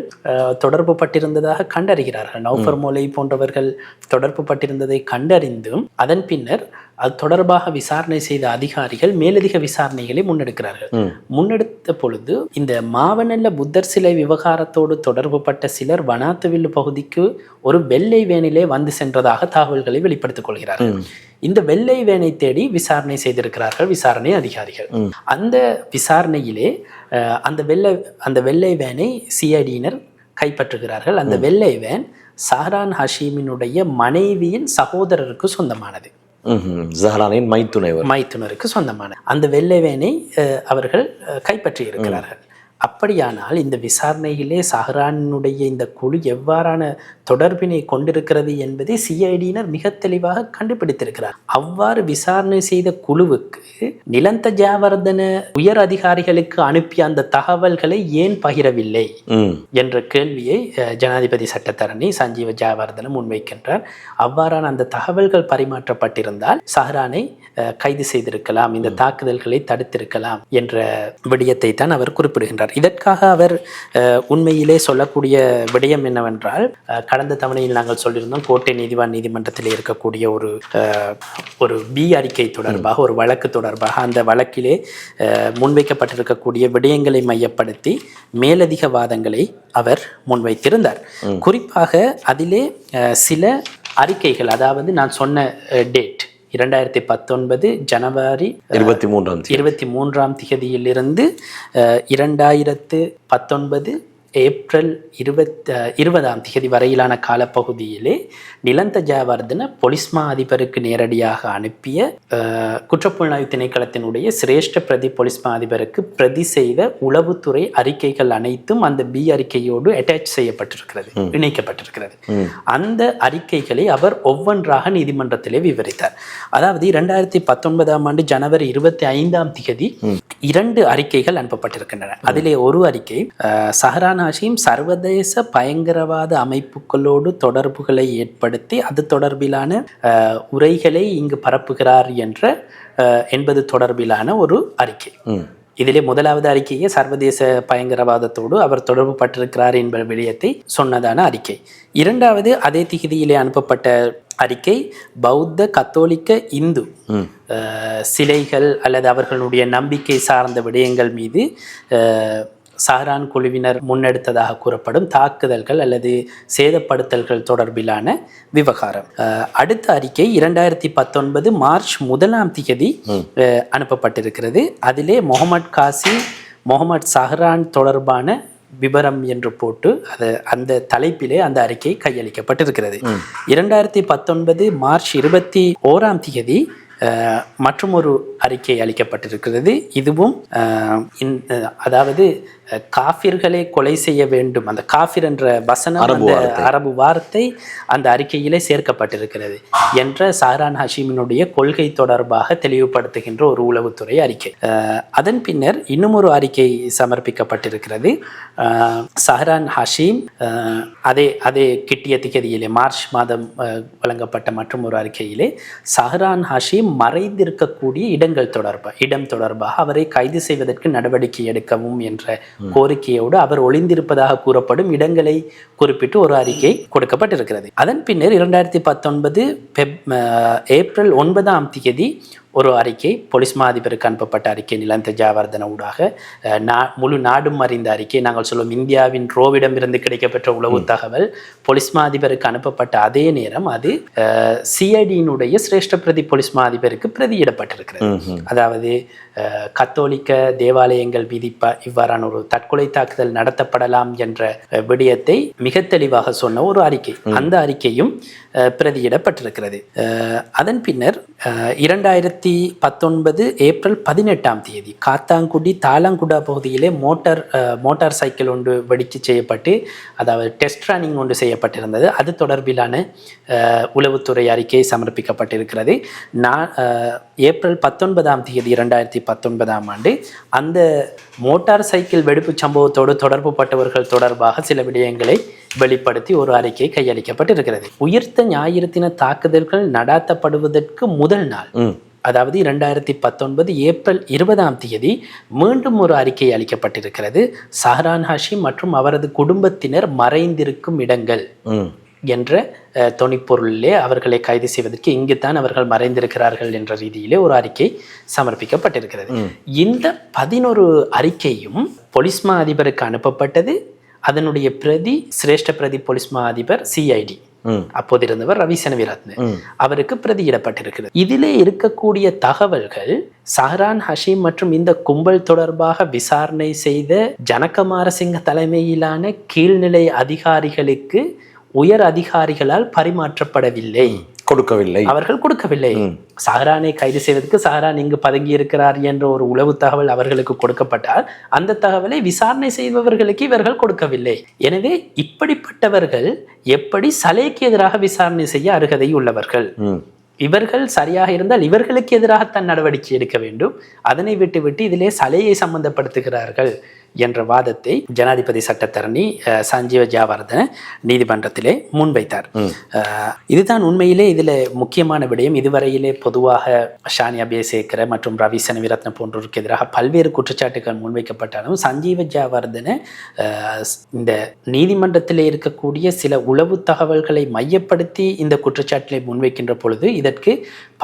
Speaker 1: தொடர்பு பட்டிருந்ததாக கண்டறிகிறார்கள். நௌஃபர் மோலை போன்றவர்கள் தொடர்பு பட்டிருந்ததை கண்டறிந்தும் அதன் பின்னர் அது தொடர்பாக விசாரணை செய்த அதிகாரிகள் மேலதிக விசாரணைகளை முன்னெடுக்கிறார்கள். முன்னெடுத்த பொழுது இந்த மாவனல்ல புத்தர் சிலை விவகாரத்தோடு தொடர்பு பட்ட சிலர் வனாத்துவில்லு பகுதிக்கு ஒரு வெள்ளை வேனிலே வந்து சென்றதாக தகவல்களை வெளிப்படுத்திக் கொள்கிறார்கள். இந்த வெள்ளை வேனை தேடி விசாரணை செய்திருக்கிறார்கள் விசாரணை அதிகாரிகள். அந்த விசாரணையிலே அந்த வெள்ளை வேனை சிஐடியினர் கைப்பற்றுகிறார்கள். அந்த வெள்ளை வேன் சஹ்ரான் ஹஷீமினுடைய மனைவியின் சகோதரருக்கு சொந்தமானது, மைத்துனருக்கு சொந்தமான அந்த வெள்ளை வேனை அவர்கள் கைப்பற்றி இருக்கிறார்கள். அப்படியானால் இந்த விசாரணையிலே சஹ்ரானுடைய இந்த குழு எவ்வாறான தொடர்பினை கொண்டிருக்கிறது என்பதை சிஐடியினர் மிக தெளிவாக கண்டுபிடித்திருக்கிறார். அவ்வாறு விசாரணை செய்த குழுவுக்கு நிலந்த ஜெயவர்தன உயர் அதிகாரிகளுக்கு அனுப்பிய அந்த தகவல்களை ஏன் பகிரவில்லை என்ற கேள்வியை ஜனாதிபதி சட்டத்தரணி சஞ்சீவ ஜெயவர்தன முன்வைக்கின்றார். அவ்வாறான அந்த தகவல்கள் பரிமாற்றப்பட்டிருந்தால் சஹ்ரானை கைது செய்திருக்கலாம், இந்த தாக்குதல்களை தடுத்திருக்கலாம் என்ற விடயத்தை தான் அவர் குறிப்பிடுகின்றார். இதற்காக அவர் உண்மையிலே சொல்லக்கூடிய விடயம் என்னவென்றால், கடந்த தவணையில் நாங்கள் சொல்லியிருந்தோம், கோட்டை நீதிவான் நீதிமன்றத்தில் இருக்கக்கூடிய ஒரு பி அறிக்கை தொடர்பாக, ஒரு வழக்கு தொடர்பாக, அந்த வழக்கிலே முன்வைக்கப்பட்டிருக்கக்கூடிய விடயங்களை மையப்படுத்தி மேலதிக வாதங்களை அவர் முன்வைத்திருந்தார். குறிப்பாக அதிலே சில அறிக்கைகள், அதாவது நான் சொன்ன டேட் 2019 ஜனவரி 23ஆம் தேதியிலிருந்து 2019 ஏப்ரல் 20ஆம் தேதி வரையிலான காலப்பகுதியிலே நிலந்த ஜெயவர்தன பொலிஸ் மா அதிபருக்கு நேரடியாக அனுப்பிய குற்றப்புலனாய்வு திணைக்களத்தினுடைய சிரேஷ்ட பிரதி பொலிஸ் மா அதிபருக்கு பிரதி செய்த உளவுத்துறை அறிக்கைகள் அனைத்தும் அந்த பி அறிக்கையோடு அட்டாச் செய்யப்பட்டிருக்கிறது, இணைக்கப்பட்டிருக்கிறது. அந்த அறிக்கைகளை அவர் ஒவ்வொன்றாக நீதிமன்றத்திலே விவரித்தார். அதாவது 2019ஆம் ஆண்டு ஜனவரி 25ஆம் தேதி 2 அறிக்கைகள் அனுப்பப்பட்டிருக்கின்றன. அதிலே ஒரு அறிக்கை சஹ்ரான் ஹஷீம் சர்வதேச பயங்கரவாத அமைப்புகளோடு தொடர்புகளை ஏற்படுத்தி அது தொடர்பிலான உரைகளை இங்கு பரப்புகிறார் என்பது தொடர்பிலான ஒரு அறிக்கை. இதிலே முதலாவது அறிக்கையை சர்வதேச பயங்கரவாதத்தோடு அவர் தொடர்பு பட்டிருக்கிறார் என்ற விடயத்தை சொன்னதான அறிக்கை. இரண்டாவது அதே திகதியிலே அனுப்பப்பட்ட அறிக்கை பௌத்த, கத்தோலிக்க, இந்து சிலைகள் அல்லது அவர்களுடைய நம்பிக்கை சார்ந்த விடயங்கள் மீது சஹ்ரான் குழுவினர் முன்னெடுத்ததாக கூறப்படும் தாக்குதல்கள் அல்லது சேதப்படுத்தல்கள் தொடர்பிலான விவகாரம். அடுத்த அறிக்கை 2019 மார்ச் 1ஆம் தேதி அனுப்பப்பட்டிருக்கிறது. அதிலே முகமது காசிம், முகமது சஹ்ரான் தொடர்பான விபரம் என்று போட்டு அந்த தலைப்பிலே அந்த அறிக்கை கையளிக்கப்பட்டிருக்கிறது. 2019 மார்ச் 21ஆம் தேதி மற்றும் ஒரு அறிக்கை அளிக்கப்பட்டிருக்கிறது. இதுவும் அதாவது காஃபிர்களை கொலை செய்ய வேண்டும், அந்த காஃபிர் என்ற வசனம், அந்த அரபு வார்த்தை அந்த அறிக்கையிலே சேர்க்கப்பட்டிருக்கிறது என்ற சஹ்ரான் ஹஷீமினுடைய கொள்கை தொடர்பாக தெளிவுபடுத்துகின்ற ஒரு உளவுத்துறை அறிக்கை. அதன் பின்னர் இன்னும் ஒரு அறிக்கை சமர்ப்பிக்கப்பட்டிருக்கிறது. சஹ்ரான் ஹஷீம் அதே கிட்டிய திகதியிலே மார்ச் மாதம் வழங்கப்பட்ட மற்றும் ஒரு அறிக்கையிலே சஹ்ரான் ஹஷீம் மறைந்திருக்கக்கூடிய இடம் தொடர்பாக அவரை கைது செய்வதற்கு நடவடிக்கை எடுக்கவும் என்ற கோரிக்கையோடு அவர் ஒளிந்திருப்பதாக கூறப்படும் இடங்களை குறிப்பிட்டு ஒரு அறிக்கை கொடுக்கப்பட்டிருக்கிறது. அதன் பின்னர் 2019 ஏப்ரல் 9ஆம் தேதி ஒரு அறிக்கை, பொலிஸ் மா அதிபருக்கு அனுப்பப்பட்ட அறிக்கை, நிலந்த ஜாவர்தன ஊடாக முழு நாடும் அறிந்த அறிக்கை. நாங்கள் சொல்லுவோம் இந்தியாவின் ரோவிடமிருந்து கிடைக்கப்பெற்ற உளவு தகவல் பொலிஸ் மா அதிபருக்கு அனுப்பப்பட்ட அதே நேரம் அது சிஐடியினுடைய சிரேஷ்ட பிரதி பொலிஸ் மா அதிபருக்கு பிரதியிடப்பட்டிருக்கிறது. அதாவது கத்தோலிக்க தேவாலயங்கள் மீது இவ்வாறான ஒரு தற்கொலை தாக்குதல் நடத்தப்படலாம் என்ற விடயத்தை மிக தெளிவாக சொன்ன ஒரு அறிக்கை. அந்த அறிக்கையும் பிரதியிடப்பட்டிருக்கிறது. அதன் பின்னர் 2019 ஏப்ரல் 18 காத்தாங்குடி தாலாங்குடா பகுதியிலே மோட்டார் சைக்கிள் ஒன்று வெடிச்சு செய்யப்பட்டு, அதாவது டெஸ்ட் ரன்னிங் ஒன்று செய்யப்பட்டிருந்தது. அது தொடர்பிலான உளவுத்துறை அறிக்கை சமர்ப்பிக்கப்பட்டிருக்கிறது. ஏப்ரல் 19 2019 அந்த மோட்டார் சைக்கிள் வெடிப்பு சம்பவத்தோடு தொடர்பு பட்டவர்கள் தொடர்பாக சில விடயங்களை வெளிப்படுத்தி ஒரு அறிக்கை கையளிக்கப்பட்டிருக்கிறது. உயிர்த்த ஞாயிறு தின தாக்குதல்கள் நடாத்தப்படுவதற்கு முதல் நாள், அதாவது 2019 ஏப்ரல் 20 மீண்டும் ஒரு அறிக்கை அளிக்கப்பட்டிருக்கிறது. சஹ்ரான் ஹாஷிம் மற்றும் அவரது குடும்பத்தினர் மறைந்திருக்கும் இடங்கள் என்ற தொனிப்பொருளிலே அவர்களை கைது செய்வதற்கு இங்குத்தான் அவர்கள் மறைந்திருக்கிறார்கள் என்ற ரீதியிலே ஒரு அறிக்கை சமர்ப்பிக்கப்பட்டிருக்கிறது. இந்த 11 அறிக்கையும் பொலிஸ் மா அதிபருக்கு அனுப்பப்பட்டது. அதனுடைய பிரதி சிரேஷ்ட பிரதி பொலிஸ் மா அதிபர் சிஐடி அப்போது இருந்தவர் ரவி செனவிரத்ன அவருக்கு பிரதியிடப்பட்டிருக்கிறது. இதிலே இருக்கக்கூடிய தகவல்கள் சஹ்ரான் ஹஷீம் மற்றும் இந்த கும்பல் தொடர்பாக விசாரணை செய்த ஜனகமாரசிங்க தலைமையிலான கீழ்நிலை அதிகாரிகளுக்கு உயர் அதிகாரிகளால் பரிமாற்றப்படவில்லை, அவர்கள் கொடுக்கவில்லை. சஹ்ரானை கைது செய்வதற்கு சஹ்ரான் இங்கு பதுங்கி இருக்கிறார் என்ற ஒரு உளவு தகவல் அவர்களுக்கு கொடுக்கப்பட்டால் அந்த தகவலை விசாரணை செய்பவர்களுக்கு இவர்கள் கொடுக்கவில்லை. எனவே இப்படிப்பட்டவர்கள் எப்படி சலேக்கு எதிராக விசாரணை செய்ய அருகதை உள்ளவர்கள்? இவர்கள் சரியாக இருந்தால் இவர்களுக்கு எதிராக தன் நடவடிக்கை எடுக்க வேண்டும். அதனை விட்டு இதிலே சலையை சம்பந்தப்படுத்துகிறார்கள் என்ற வாதத்தை ஜனாதிபதி சட்டத்தரணி சஞ்சீவ ஜாவர்தன நீதிமன்றத்திலே முன்வைத்தார். இதுதான் உண்மையிலே இதில் முக்கியமான விடயம். இதுவரையிலே பொதுவாக ஷானி அபேசேகர மற்றும் ரவி செனவிரத்ன போன்றோருக்கு எதிராக பல்வேறு குற்றச்சாட்டுகள் முன்வைக்கப்பட்டாலும் சஞ்சீவ ஜாவர்தன இந்த நீதிமன்றத்திலே இருக்கக்கூடிய சில உளவு தகவல்களை மையப்படுத்தி இந்த குற்றச்சாட்டினை முன்வைக்கின்ற பொழுது இதற்கு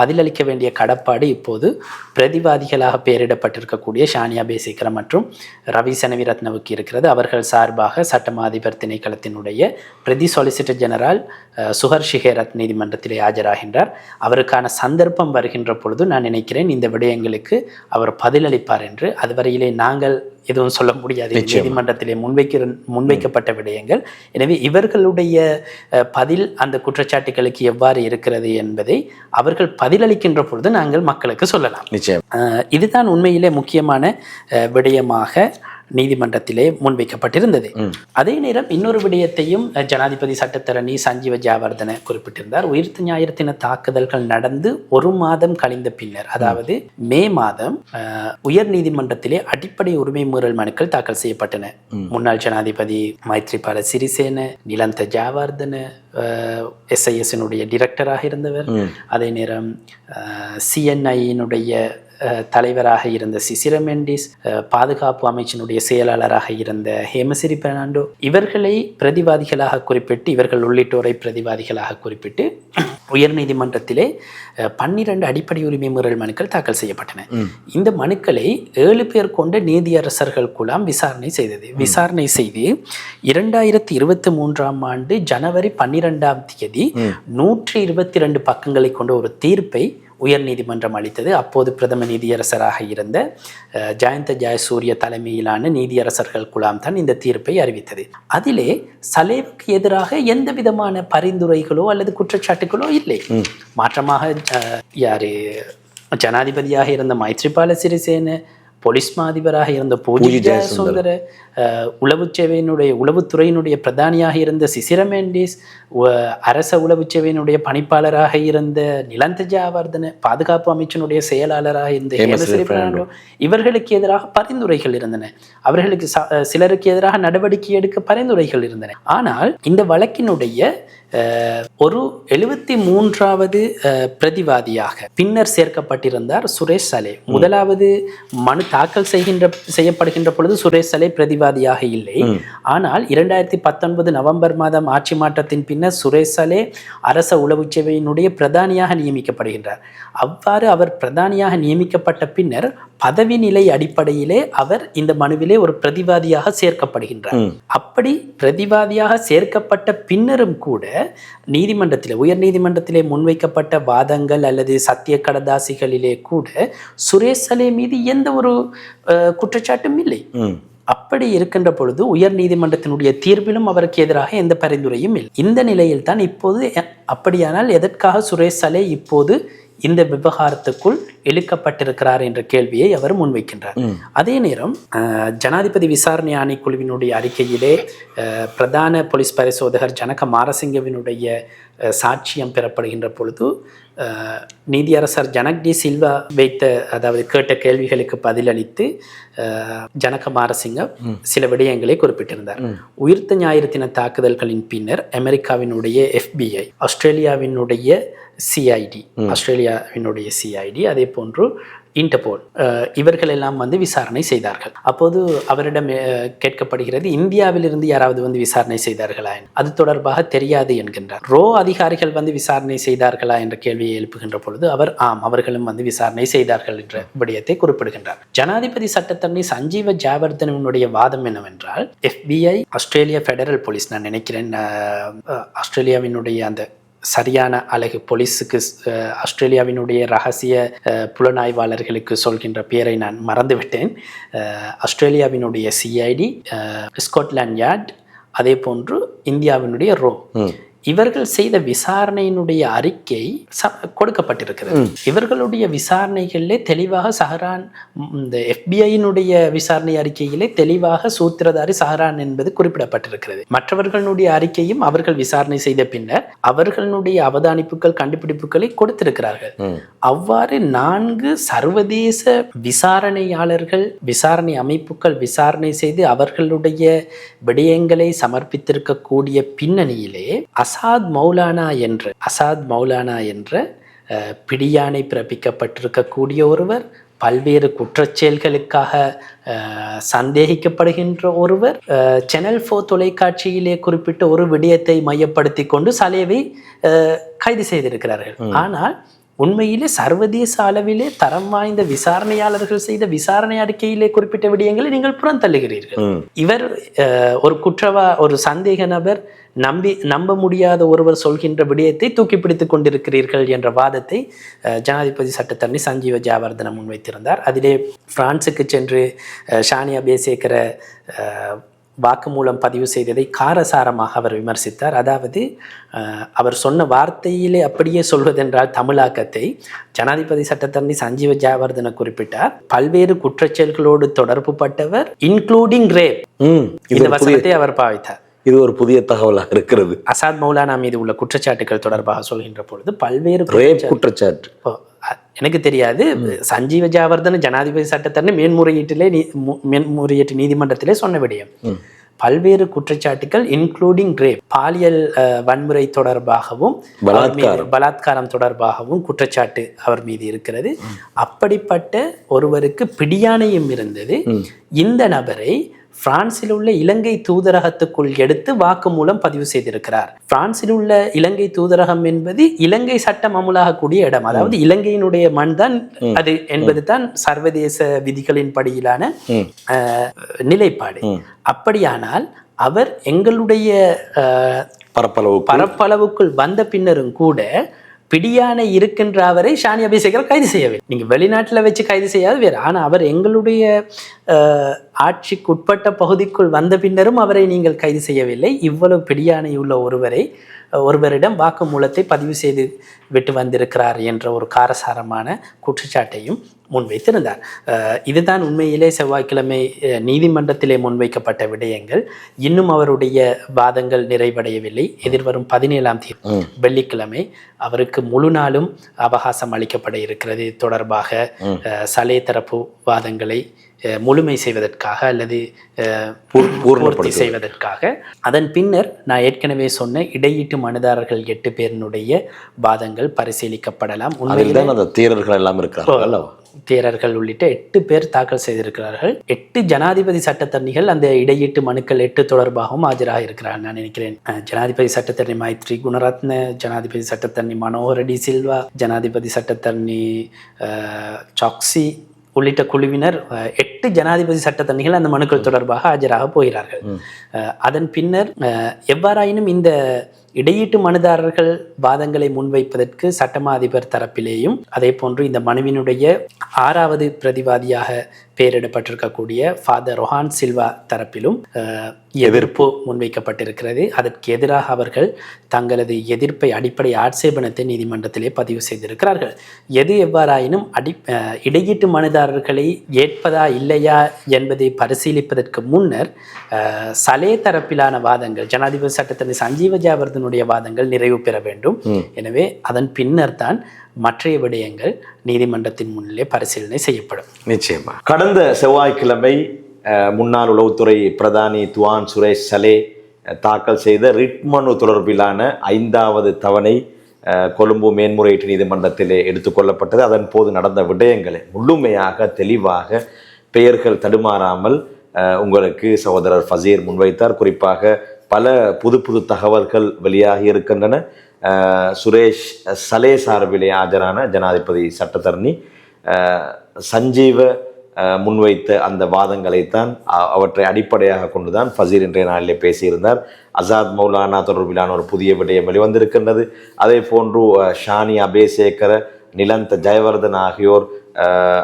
Speaker 1: பதிலளிக்க வேண்டிய கடப்பாடு இப்போது பிரதிவாதிகளாக பெயரிடப்பட்டிருக்கக்கூடிய ஷானி அபேசேகர மற்றும் ரவி செனவிரத்னவுக்கு இருக்கிறது. அவர்கள் சார்பாக சட்டமா அதிபர் திணைக்களத்தினுடைய பிரதி சொலிசிட்டர் ஜெனரல் சுஹர் ஷிஹேரத் நீதிமன்றத்திலே ஆஜராகின்றார். அவருக்கான சந்தர்ப்பம் வருகின்ற பொழுது நான் நினைக்கிறேன் இந்த விடயங்களுக்கு அவர் பதிலளிப்பார் என்று. அதுவரையிலே நாங்கள் எதுவும் சொல்ல முடியாது. நீதிமன்றத்திலே முன்வைக்கப்பட்ட விடயங்கள். எனவே இவர்களுடைய பதில் அந்த குற்றச்சாட்டுகளுக்கு எவ்வாறு இருக்கிறது என்பதை அவர்கள் பதிலளிக்கின்ற பொழுது நாங்கள் மக்களுக்கு சொல்லலாம். இதுதான் உண்மையிலே முக்கியமான விடயமாக நீதிமன்றத்திலே முன்வைக்கப்பட்டிருந்தது. அதே நேரம் இன்னொரு விடயத்தையும் ஜனாதிபதி சட்டத்தரணி சஞ்சீவ ஜாவர்தன குறிப்பிட்டிருந்தார். உயிர்த்த ஞாயிறு தின தாக்குதல்கள் நடந்து 1 மாதம் கழிந்த பின்னர், அதாவது மே மாதம் உயர் நீதிமன்றத்திலே அடிப்படை உரிமை மீறல் மனுக்கள் தாக்கல் செய்யப்பட்டன. முன்னாள் ஜனாதிபதி மைத்ரிபால சிறிசேன, நிலந்த ஜாவர்தன SIS-னுடைய டிரெக்டராக இருந்தவர், அதே நேரம் CNI-னுடைய தலைவராக இருந்த சிசிர மெண்டிஸ், பாதுகாப்பு அமைச்சினுடைய செயலாளராக இருந்த ஹேமசிரி பெர்னாண்டோ, இவர்களை பிரதிவாதிகளாக குறிப்பிட்டு, இவர்கள் உள்ளிட்டோரை பிரதிவாதிகளாக குறிப்பிட்டு உயர் நீதிமன்றத்திலே 12 அடிப்படை உரிமை மீறல் மனுக்கள் தாக்கல் செய்யப்பட்டன. இந்த மனுக்களை 7 பேர் கொண்ட நீதியரசர்கள் குழாம் விசாரணை செய்தது. விசாரணை செய்து 2023 ஆண்டு ஜனவரி 12 122 பக்கங்களை கொண்ட ஒரு தீர்ப்பை உயர் நீதிமன்றம் அளித்தது. அப்போது பிரதம நீதியரசராக இருந்த ஜயந்த ஜெயசூரிய தலைமையிலான நீதியரசர்கள் குழாம் தான் இந்த தீர்ப்பை அறிவித்தது. அதிலே சலேவுக்கு எதிராக எந்த விதமான பரிந்துரைகளோ அல்லது குற்றச்சாட்டுகளோ இல்லை. மாற்றமாக ஜனாதிபதியாக இருந்த மைத்ரிபால சிறிசேன, பொலிஸ் மா அதிபராக இருந்த பூஜி ஜெயசுந்தர, உளவுத்துறையினுடைய பிரதானியாக இருந்த சிசிர மெண்டிஸ், அரச உளவுச்சேவையினுடைய பணிப்பாளராக இருந்த நிலந்த ஜாவர்தன, பாதுகாப்பு அமைச்சினுடைய செயலாளராக இருந்த ஹேமசிரி பெர்னாண்டோ, இவர்களுக்கு எதிராக பரிந்துரைகள் இருந்தன. அவர்களுக்கு சிலருக்கு எதிராக நடவடிக்கை எடுக்க பரிந்துரைகள் இருந்தன. ஆனால் இந்த வழக்கினுடைய ஒரு 73வது பிரதிவாதியாக பின்னர் சேர்க்கப்பட்டிருந்தார் சுரேஷ் சலே. முதலாவது மனு தாக்கல் செய்யப்படுகின்ற பொழுது சுரேஷ் சலே பிரதிவாதியாக இல்லை. ஆனால் 2019 நவம்பர் மாதம் ஆட்சி மாற்றத்தின் பின்னர் சுரேஷ் சலே அரச உளவு சேவையினுடைய பிரதானியாக நியமிக்கப்படுகின்றார். அவ்வாறு அவர் பிரதானியாக நியமிக்கப்பட்ட பின்னர் பதவி நிலை அடிப்படையிலே அவர் இந்த மனுவிலே ஒரு பிரதிவாதியாக சேர்க்கப்படுகின்றார். அப்படி பிரதிவாதியாக சேர்க்கப்பட்ட பின்னரும் கூட நீதிமன்றத்திலே, உயர் நீதிமன்றத்திலே முன்வைக்கப்பட்ட வாதங்கள் அல்லது சத்திய கடதாசிகளிலே கூட சுரேஷ் சலே மீது எந்த ஒரு குற்றச்சாட்டும் இல்லை. அப்படி இருக்கின்ற பொழுது உயர் நீதிமன்றத்தினுடைய தீர்ப்பிலும் அவருக்கு எதிராக எந்த பரிந்துரையும் இல்லை. இந்த நிலையில் தான் இப்போது அப்படியானால் எதற்காக சுரேஷ் சலே இப்போது இந்த விவகாரத்துக்குள் இழுக்கப்பட்டிருக்கிறார் என்ற கேள்வியை அவர் முன்வைக்கின்றார். அதே நேரம் ஜனாதிபதி விசாரணை ஆணைக்குழுவினுடைய அறிக்கையிலே பிரதான போலீஸ் பரிசோதகர் ஜனக மாரசிங்கவினுடைய சாட்சியம் பெறப்படுகின்ற பொழுது நீதியரசர் ஜனக் டி சில்வா அதாவது கேட்ட கேள்விகளுக்கு பதிலளித்து ஜனக மாரசிங்க சில விடயங்களை குறிப்பிட்டிருந்தார். உயிர்த்த ஞாயிறு தின தாக்குதல்களின் பின்னர் அமெரிக்காவினுடைய FBI, ஆஸ்திரேலியாவினுடைய சிஐடி, அதே போன்று இன்டர்போல், இவர்கள் எல்லாம் விசாரணை செய்தார்கள். அப்போது அவரிடம் கேட்கப்படுகிறது, இந்தியாவிலிருந்து யாராவது விசாரணை செய்தார்களா? அது தொடர்பாக தெரியாது என்கின்றார். ரோ அதிகாரிகள் விசாரணை செய்தார்களா என்ற கேள்வியை எழுப்புகின்ற பொழுது அவர் அவர்களும் விசாரணை செய்தார்கள் என்ற விடயத்தை குறிப்பிடுகின்றார். ஜனாதிபதி சட்டத்தரணி சஞ்சீவ ஜாவர்தனனுடைய வாதம் என்னவென்றால், FBI, ஆஸ்திரேலியா ஃபெடரல் போலீஸ், நான் நினைக்கிறேன் ஆஸ்திரேலியாவினுடைய அந்த சரியான அழகு போலீஸுக்கு ஆஸ்திரேலியாவினுடைய ரகசிய புலனாய்வாளர்களுக்கு சொல்கின்ற பெயரை நான் மறந்துவிட்டேன். ஆஸ்திரேலியாவினுடைய CID, ஸ்காட்லாண்ட் யார்ட், அதே போன்று இந்தியாவினுடைய ரோ, இவர்கள் செய்த விசாரணையினுடைய அறிக்கை கொடுக்கப்பட்டிருக்கிறது. இவர்களுடைய விசாரணைகளிலே தெளிவாக சஹரான், இந்த FBI விசாரணை அறிக்கையிலே தெளிவாக சூத்திரதாரி சஹரான் என்பது குறிப்பிடப்பட்டிருக்கிறது. மற்றவர்களுடைய அறிக்கையும் அவர்கள் விசாரணை செய்த பின்னர் அவர்களுடைய அவதானிப்புகள், கண்டுபிடிப்புகளை கொடுத்திருக்கிறார்கள். அவ்வாறு 4 சர்வதேச விசாரணையாளர்கள், விசாரணை அமைப்புகள் விசாரணை செய்து அவர்களுடைய விடயங்களை சமர்ப்பித்திருக்கக்கூடிய பின்னணியிலே அசாத் மௌலானா என்ற பிடியாணை பிறப்பிக்கப்பட்டிருக்கக்கூடிய ஒருவர், பல்வேறு குற்றச்செயல்களுக்காக சந்தேகிக்கப்படுகின்ற ஒருவர், சேனல் 4 தொலைக்காட்சியிலே குறிப்பிட்ட ஒரு விடயத்தை மையப்படுத்தி கொண்டு சலேவை கைது செய்திருக்கிறார்கள். ஆனால் உண்மையிலே சர்வதேச அளவிலே தரம் வாய்ந்த விசாரணையாளர்கள் செய்த விசாரணை அறிக்கையிலே குறிப்பிட்ட விடயங்களை நீங்கள் புறந்தள்ளுகிறீர்கள். இவர் ஒரு சந்தேக நபர், நம்ப முடியாத ஒருவர் சொல்கின்ற விடயத்தை தூக்கி பிடித்துக் கொண்டிருக்கிறீர்கள் என்ற வாதத்தை ஜனாதிபதி சட்டத்தரணி சஞ்சீவ ஜாவர்தன முன்வைத்திருந்தார். அதிலே பிரான்சுக்கு சென்று ஷானியா பேசேகர வாக்குமூலம் பதிவு செய்ததை காரசாரமாக அவர் விமர்சித்தார். அதாவது அவர் சொன்ன வார்த்தையிலே அப்படியே சொல்வதென்றால் தமிழாக்கத்தை ஜனாதிபதி சட்டத்தரணி சஞ்சீவ ஜாவர்தன குறிப்பிட்டார். பல்வேறு குற்றச்செயல்களோடு தொடர்பு பட்டவர், இன்க்ளூடிங் ரேப், இந்த வசனத்தை அவர் பாவித்தார்.
Speaker 2: இது ஒரு புதிய தகவலாக இருக்கிறது.
Speaker 1: அசாத் மௌலானா மீது உள்ள குற்றச்சாட்டுகள் தொடர்பாக சொல்கின்ற பொழுது பல்வேறு
Speaker 2: குற்றச்சாட்டு
Speaker 1: எனக்கு தெரியாது. சஞ்சீவ ஜாவர்தன ஜனாதிபதி சட்டத்தரணி மேன்முறையீட்டு நீதிமன்றத்திலே சொன்ன விடயம். பல்வேறு குற்றச்சாட்டுகள் இன்க்ளூடிங் ரேப், பாலியல் வன்முறை தொடர்பாகவும் பலாத்காரம் தொடர்பாகவும் குற்றச்சாட்டு அவர் மீது இருக்கிறது. அப்படிப்பட்ட ஒருவருக்கு பிடியாணையும் இருந்தது. இந்த நபரை பிரான்சில் உள்ள இலங்கை தூதரகத்துக்குள் எடுத்து வாக்குமூலம் பதிவு செய்திருக்கிறார். பிரான்சில் உள்ள இலங்கை தூதரகம் என்பது இலங்கை சட்டம் அமுலாகக்கூடிய இடம், அதாவது இலங்கையினுடைய மண் தான் அது என்பது தான் சர்வதேச விதிகளின் படியிலான நிலைப்பாடு. அப்படியானால் அவர் எங்களுடைய பரப்பளவுக்குள் வந்த பின்னரும் கூட பிடியானை இருக்கின்ற அவரை ஷானியா பேசேகர் கைது செய்யவில்லை. நீங்க வெளிநாட்டில் வச்சு கைது செய்யாது வேறு, ஆனால் அவர் எங்களுடைய ஆட்சிக்குட்பட்ட பகுதிக்குள் வந்த பின்னரும் அவரை நீங்கள் கைது செய்யவில்லை. இவ்வளவு பிடியானை உள்ள ஒருவரிடம் வாக்குமூலத்தை பதிவு செய்து விட்டு வந்திருக்கிறார் என்ற ஒரு காரசாரமான குற்றச்சாட்டையும் முன்வைத்திருந்தார். இதுதான் உண்மையிலே செவ்வாய்க்கிழமை நீதிமன்றத்திலே முன்வைக்கப்பட்ட விடயங்கள். இன்னும் அவருடைய வாதங்கள் நிறைவடையவில்லை. எதிர்வரும் 17ஆம் தேதி வெள்ளிக்கிழமை அவருக்கு முழு நாளும் அவகாசம் அளிக்கப்பட இருக்கிறது. தொடர்பாக சலே தரப்பு வாதங்களை முழுமை செய்வதற்காக அல்லது பூர்த்தி செய்வதற்காக. அதன் பின்னர் நான் ஏற்கனவே சொன்ன இடையீட்டு மனுதாரர்கள் 8 பேரினுடைய வாதங்கள் பரிசீலிக்கப்படலாம்.
Speaker 2: உண்மையில்தான் அந்த தேரர்கள் எல்லாம் இருக்கிறார்கள்.
Speaker 1: தேரர்கள் உள்ளிட்ட 8 பேர் தாக்கல் செய்திருக்கிறார்கள். 8 ஜனாதிபதி சட்டத்தரணிகள் அந்த இடையீட்டு மனுக்கள் 8 தொடர்பாகவும் ஆஜராக இருக்கிறார்கள். நான் நினைக்கிறேன் ஜனாதிபதி சட்டத்தரணி மைத்ரி குணரத்ன, ஜனாதிபதி சட்டத்தரணி மனோகர் டி சில்வா, ஜனாதிபதி சட்டத்தரணி சாக்சி உள்ளிட்ட குழுவினர் 8 ஜனாதிபதி சட்டத்தரணிகள் அந்த மனுக்கள் தொடர்பாக ஆஜராக போகிறார்கள். அதன் பின்னர் எவ்வாறாயினும் இந்த இடையீட்டு மனுதாரர்கள் வாதங்களை முன்வைப்பதற்கு சட்டமா அதிபர் தரப்பிலேயும் அதே போன்று இந்த மனுவினுடைய 6வது பிரதிவாதியாக பெயரிடப்பட்டிருக்கக்கூடிய ஃபாதர் ரொஹான் சில்வா தரப்பிலும் எதிர்ப்பு முன்வைக்கப்பட்டிருக்கிறது. அதற்கு எதிராக அவர்கள் தங்களது எதிர்ப்பை அடிப்படை ஆட்சேபனத்தை நீதிமன்றத்திலே பதிவு செய்திருக்கிறார்கள். எது எவ்வாறாயினும் இடையீட்டு மனுதாரர்களை ஏற்பதா இல்லையா என்பதை பரிசீலிப்பதற்கு முன்னர் சலே தரப்பிலான வாதங்கள், ஜனாதிபதி சட்டத்தரணி சஞ்சீவ ஜெயவர்தனுடைய வாதங்கள் நிறைவு பெற வேண்டும். எனவே அதன் பின்னர் தான் மற்றைய விடயங்கள் நீதிமன்றத்தின் முன்னிலே பரிசீலனை செய்யப்படும்.
Speaker 2: நிச்சயமா. கடந்த செவ்வாய்க்கிழமை முன்னாள் உளவுத்துறை பிரதானி துவான் சுரேஷ் சலே தாக்கல் செய்த ரிட் மனு தொடர்பிலான 5வது தவணை கொழும்பு மேன்முறையீட்டு நீதிமன்றத்திலே எடுத்துக்கொள்ளப்பட்டது. அதன் போது நடந்த விடயங்களை முழுமையாக தெளிவாக பெயர்கள் தடுமாறாமல் உங்களுக்கு சகோதரர் ஃபசீர் முன்வைத்தார். குறிப்பாக பல புது தகவல்கள் வெளியாகி இருக்கின்றன. சுரேஷ் சலே சார்பிலே ஆஜரான ஜனாதிபதி சட்டத்தரணி சஞ்சீவ முன்வைத்த அந்த வாதங்களைத்தான் அவற்றை அடிப்படையாக கொண்டுதான் ஃபசீர் இன்றைய நாளிலே பேசியிருந்தார். அசாத் மௌலானா தொடர்பிலான ஒரு புதிய விடயம் வெளிவந்திருக்கின்றது. அதே போன்று ஷானி அபேசேகர, நிலந்த ஜெயவர்தன் ஆகியோர்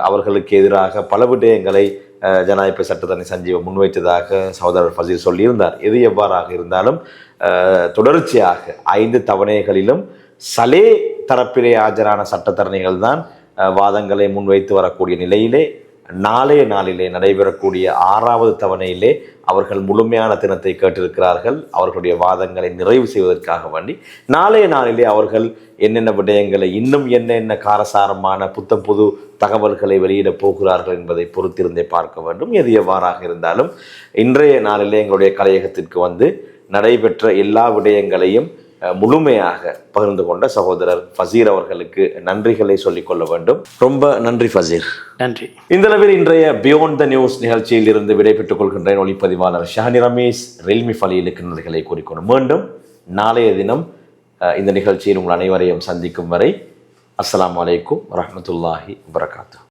Speaker 2: அவர்களுக்கு எதிராக பல விடயங்களை ஜனாதிபதி சட்டத்தரணி சஞ்சீவ முன்வைத்ததாக சகோதரர் ஃபசீர் சொல்லியிருந்தார். எது எவ்வாறாக இருந்தாலும் தொடர்ச்சியாக 5 தவணைகளிலும் சலே தரப்பிலே ஆஜரான சட்டத்தரணிகள் தான் வாதங்களை முன்வைத்து வரக்கூடிய நிலையிலே நாளைய நாளிலே நடைபெறக்கூடிய 6வது தவணையிலே அவர்கள் முழுமையான தினத்தை கேட்டிருக்கிறார்கள். அவர்களுடைய வாதங்களை நிறைவு செய்வதற்காக வேண்டி நாளைய நாளிலே அவர்கள் என்னென்ன விடயங்களை இன்னும் என்ன காரசாரமான புது தகவல்களை வெளியிடப் போகிறார்கள் என்பதை பொறுத்திருந்தே பார்க்க வேண்டும். எது எவ்வாறாக இருந்தாலும் இன்றைய நாளிலே எங்களுடைய கலையகத்திற்கு வந்து நடைபெற்ற எல்லா விடயங்களையும் முழுமையாக பகிர்ந்து கொண்ட சகோதரர் ஃபசீர் அவர்களுக்கு நன்றிகளை சொல்லிக் கொள்ள வேண்டும். ரொம்ப நன்றி ஃபசீர்.
Speaker 1: நன்றி.
Speaker 2: இந்த அளவில் இன்றைய பியோண்ட் த நியூஸ் நிகழ்ச்சியில் இருந்து விடைபெற்றுக் கொள்கின்றேன். ஒளிப்பதிவாளர் ஷானி ரமேஷ், ரெல்மி ஃபலியிலுக்கு நன்றிகளை கூறிக்கொண்டு மீண்டும் நாளைய தினம் இந்த நிகழ்ச்சியில் உங்கள் அனைவரையும் சந்திக்கும் வரை அஸ்ஸலாமு அலைக்கும் வரஹ்மத்துல்லாஹி வபரகாத்துஹு.